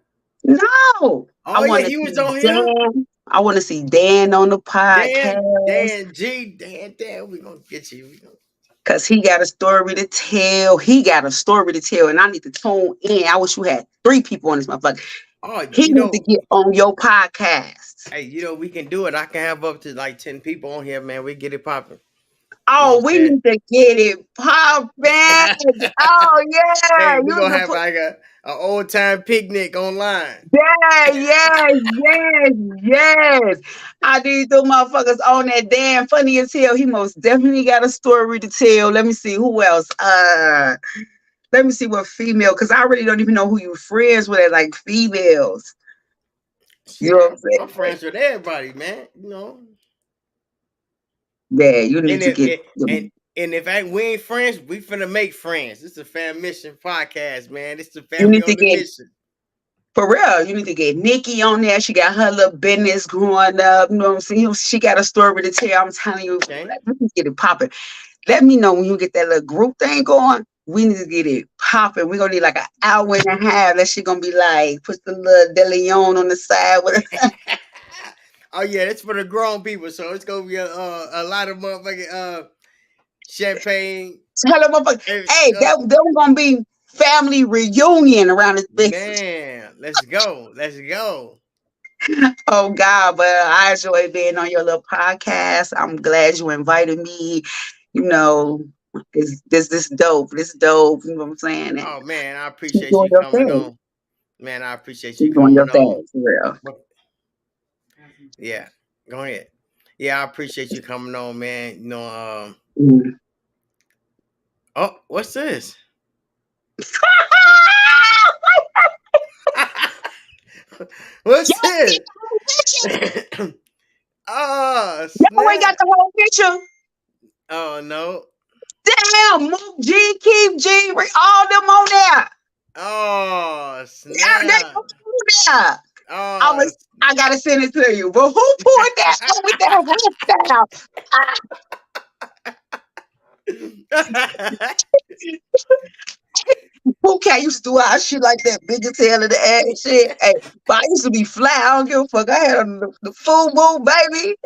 No. I Oh yeah, want to he was see on here. Dan. I want to see Dan on the podcast. Dan G, Dan. We gonna get you. Cause he got a story to tell. He got a story to tell, and I need to tune in. I wish you had 3 people on this motherfucker. Oh, He need to get on your podcast. hey, we can do it. I can have up to like 10 people on here, man. We get it popping. You know Oh, what we I'm need to get it popping. saying? Oh yeah, Hey, you we're gonna can have put like a old time picnic online. yeah, yes. I need them motherfuckers on that damn funny as hell. He most definitely got a story to tell. Let me see who else. Let me see what female, because I really don't even know who you friends with, like females. You know Shit, what I'm I'm saying? friends with everybody, man. Yeah, you need And to if get it, and if we ain't friends, we finna make friends. This is a Fan Mission podcast, man. This is a you family need to on the get mission. for real. You need to get Nikki on there. She got her little business growing up. You know what I'm saying? She got a story to tell. I'm telling you, Okay. let me get it popping. Let me know when you get that little group thing going. We need to get it popping. We're gonna need like an hour and a half. That shit gonna be like put the little De Leon on the side with it. Oh yeah, it's for the grown people, so it's gonna be a lot of motherfucking champagne. Tell them, motherfucker, And, hey, that was gonna be family reunion around this bitch. man, let's go, let's go. Oh God, but I enjoy being on your little podcast. I'm glad you invited me. You know, this dope. This dope. You know what I'm saying? And Oh man, I keep appreciate doing you your coming thing. on. Man, I appreciate you Keep doing your coming on. thing for real. But Yeah, go ahead. Yeah, I appreciate you coming on, man. Mm. Oh, what's this? Y'all What's ain't this? got the whole picture. Oh, Y'all ain't got snap. the whole picture. Oh, no. Damn, Mook G, Keith G, all them on there. Oh, Yeah, they snap. all on there. Oh, I gotta send it to you. But who pulled that up with that hairstyle? Ah, who can't used to do our shit like that, bigger tail of the ass shit? Hey, but I used to be fly. I don't give a fuck. I had on the full moon, baby.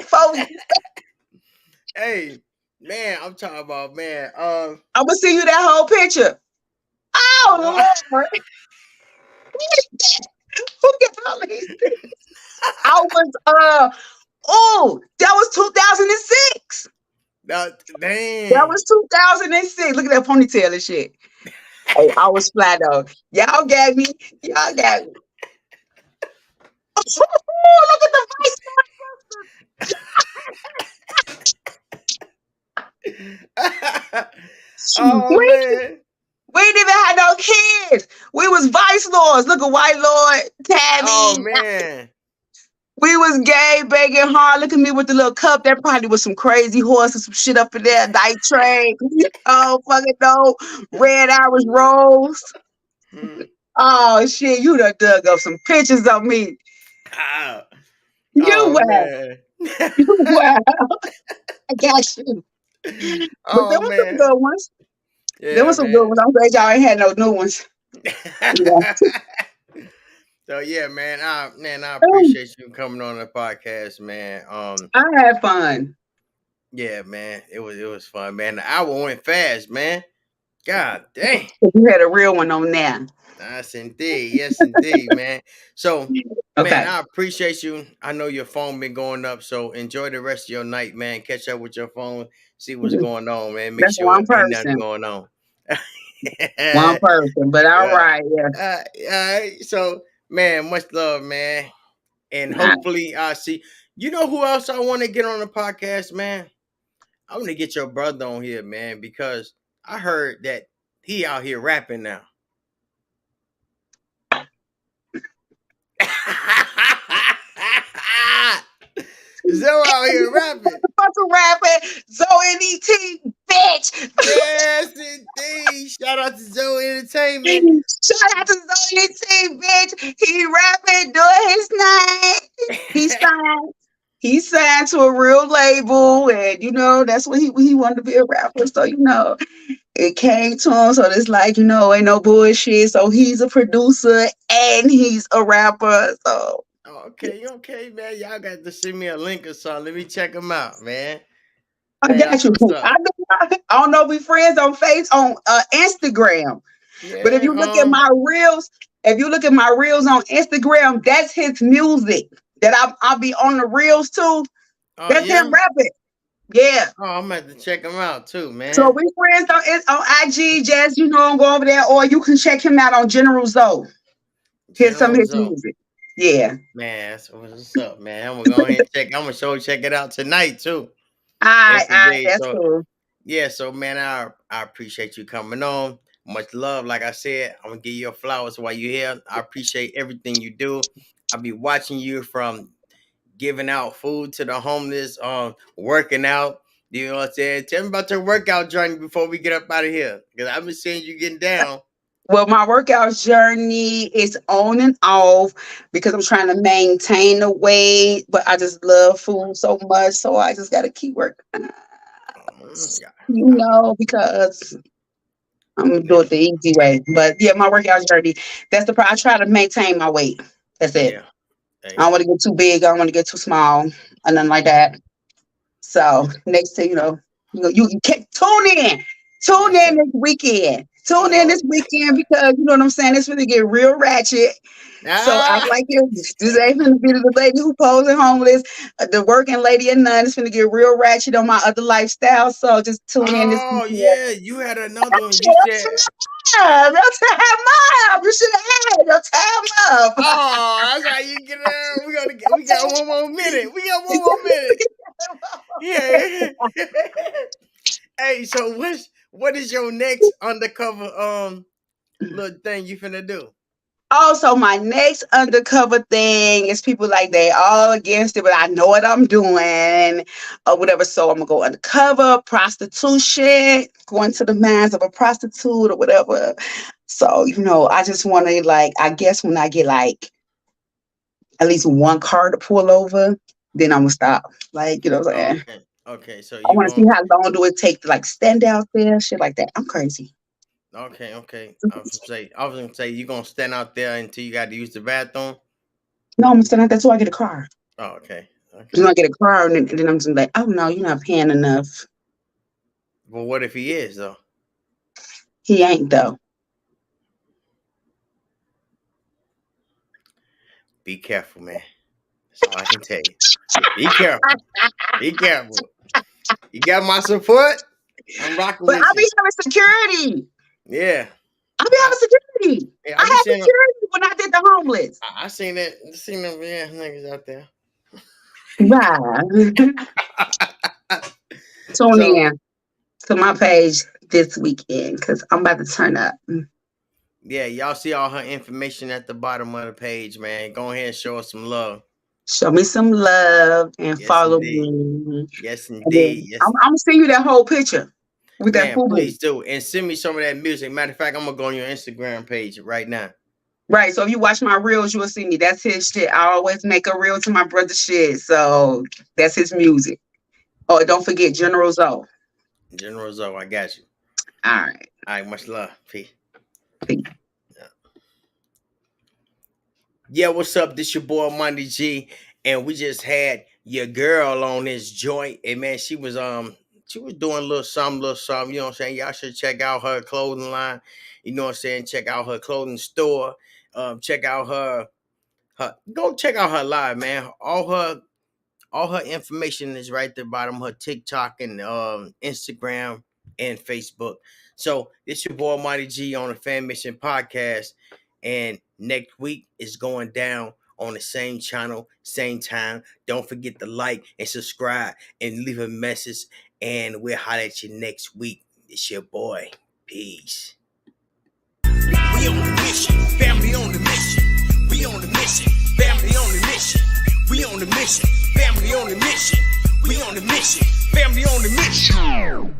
hey, man, I'm talking about, man. I'm gonna send you that whole picture. No. Oh Lord, who got all these? I was oh, that was 2006. No, That dang. was 2006. Look at that ponytail and shit. Hey, I was fly though. Y'all got me. Y'all got me. Look at the vice lord. Oh, man. We didn't even have no kids. We was vice lords. Look at White Lord, Oh, Tabby. man. We was gay, begging hard. Look at me with the little cup. There probably was some crazy horse and some shit up in there. Night train. Oh, fucking no. Red Irish Rose. Hmm. Oh, shit. You done dug up some pictures of me. Ah. You Oh, wow. man. You wow. I got you. But there Oh, was some man. good ones. There Yeah, was some good man. ones. I'm glad y'all ain't had no new ones. Yeah. So yeah, man. I Oh, appreciate you coming on the podcast, man. I had fun. Yeah, man. It was fun, man. The hour went fast, man. God dang. You had a real one on there. Yes, indeed. Yes, indeed, man. So, man, Okay. I appreciate you. I know your phone been going up, so enjoy the rest of your night, man. Catch up with your phone, see what's going on, man. Make That's sure one ain't nothing person. going on. One person. But all Yeah. right, yeah. All right. So, man, much love, man. And hopefully, I see. You know who else I want to get on the podcast, man? I want to get your brother on here, man, because I heard that he out here rapping now. Zoe out here rapping. Fucking rapping. Zoe and ET, bitch. Yes, indeed. Shout out to Zoe Entertainment. Shout out to Zoe and ET, bitch. He rapping, doing his thing. He signed. He signed to a real label, and that's what he wanted to be a rapper. So it came to him. So it's like ain't no bullshit. So he's a producer and he's a rapper. So Okay, okay, man. Y'all got to send me a link or something. Let me check them out, man. I Man, got that's you. what's up. I don't know if we friends on Instagram, but if Yeah, you look at my reels, on Instagram, that's his music that I'll be on the reels too. oh That's him yeah. rapping. Yeah. Oh, I'm gonna have to check them out too, So man. we friends on IG, just go over there, or you can check him out on General Zoe. Here's some of General his Zoe. music. Yeah. Man, that's what's up, man. I'm gonna go ahead and check. I'm gonna show check it out tonight too. Yes, All right, indeed. that's So cool. yeah, so man, I appreciate you coming on. Much love. Like I said, I'm gonna give you your flowers while you're here. I appreciate everything you do. I'll be watching you from giving out food to the homeless, working out. You know what I'm saying? Tell me about your workout journey before we get up out of here. Because I've been seeing you getting down. Well, my workout journey is on and off because I'm trying to maintain the weight, but I just love food so much, so I just got to keep working, Yeah, because I'm gonna do man. it the easy way. But yeah, my workout journey, that's the part. I try to maintain my weight. That's it. Yeah. I Hey. don't want to get too big. I don't want to get too small, or nothing like that. So next thing you can tune in. Tune Yes, in sir. this weekend. Tune in Oh, this weekend because you know what I'm saying. It's gonna get real ratchet. So I ah. like it. This ain't gonna be the lady who posing homeless, the working lady and none. It's gonna get real ratchet on my other lifestyle. So just tune in this Oh, weekend. yeah. You had another one. You Your said, time up. You should have had your time up. oh, that's how you get there. We gotta we got one more minute. We got one more minute. Yeah. Hey, so what is your next undercover little thing you finna do? Also, my next undercover thing is people like they all against it, but I know what I'm doing or whatever. So I'm gonna go undercover, prostitution, going to the minds of a prostitute or whatever. So, I just want to like, I guess when I get like at least one car to pull over, then I'm gonna stop. Like, what I'm Oh, saying? okay. Okay, so I you want to see going how long do it take to like stand out there, shit like that. I'm crazy. okay, okay. I was gonna say you gonna stand out there until you got to use the bathroom. No, I'm gonna stand out there until I get a car. Oh, okay. Then Okay. I get a car, and then I'm just like, oh no, you're not paying enough. But what if he is though? He ain't though. Be careful, man. That's all I can tell you. Be careful. Be careful. You got my support. I'm rocking But I with you. be having security. Yeah. I be I having security. yeah, I I be had seeing them. security when I did the homeless. I seen that. Seen them. Yeah, niggas out there. Right. Tune So in to my page this weekend because I'm about to turn up. yeah, y'all see all her information at the bottom of the page, man. Go ahead and show us some love. Show me some love and Yes, follow indeed. me. Yes, And indeed. then I'm, Yes, I'm gonna send you that whole picture with that man. FUBU. Please do, and send me some of that music. Matter of fact, I'm gonna go on your Instagram page right now. Right. So if you watch my reels, you will see me. That's his shit. I always make a reel to my brother's shit. So that's his music. Oh, don't forget General Zoe. General Zoe, I got you. All right. All right, much love. Peace. Peace. Yeah, what's up? This your boy Monday G, and we just had your girl on this joint. And man, she was doing a little something. You know what I'm saying? Y'all should check out her clothing line. You know what I'm saying? Check out her clothing store. Check out her. Go check out her live, man. All her information is right there bottom. Her TikTok and Instagram and Facebook. So this your boy Mighty G on the Fan Mission Podcast. And next week is going down on the same channel, same time. Don't forget to like and subscribe and leave a message. And we'll holler at you next week. It's your boy. Peace. We on the mission, family on the mission. We on the mission, family on the mission. We on the mission, family on the mission. We on the mission, family on the mission.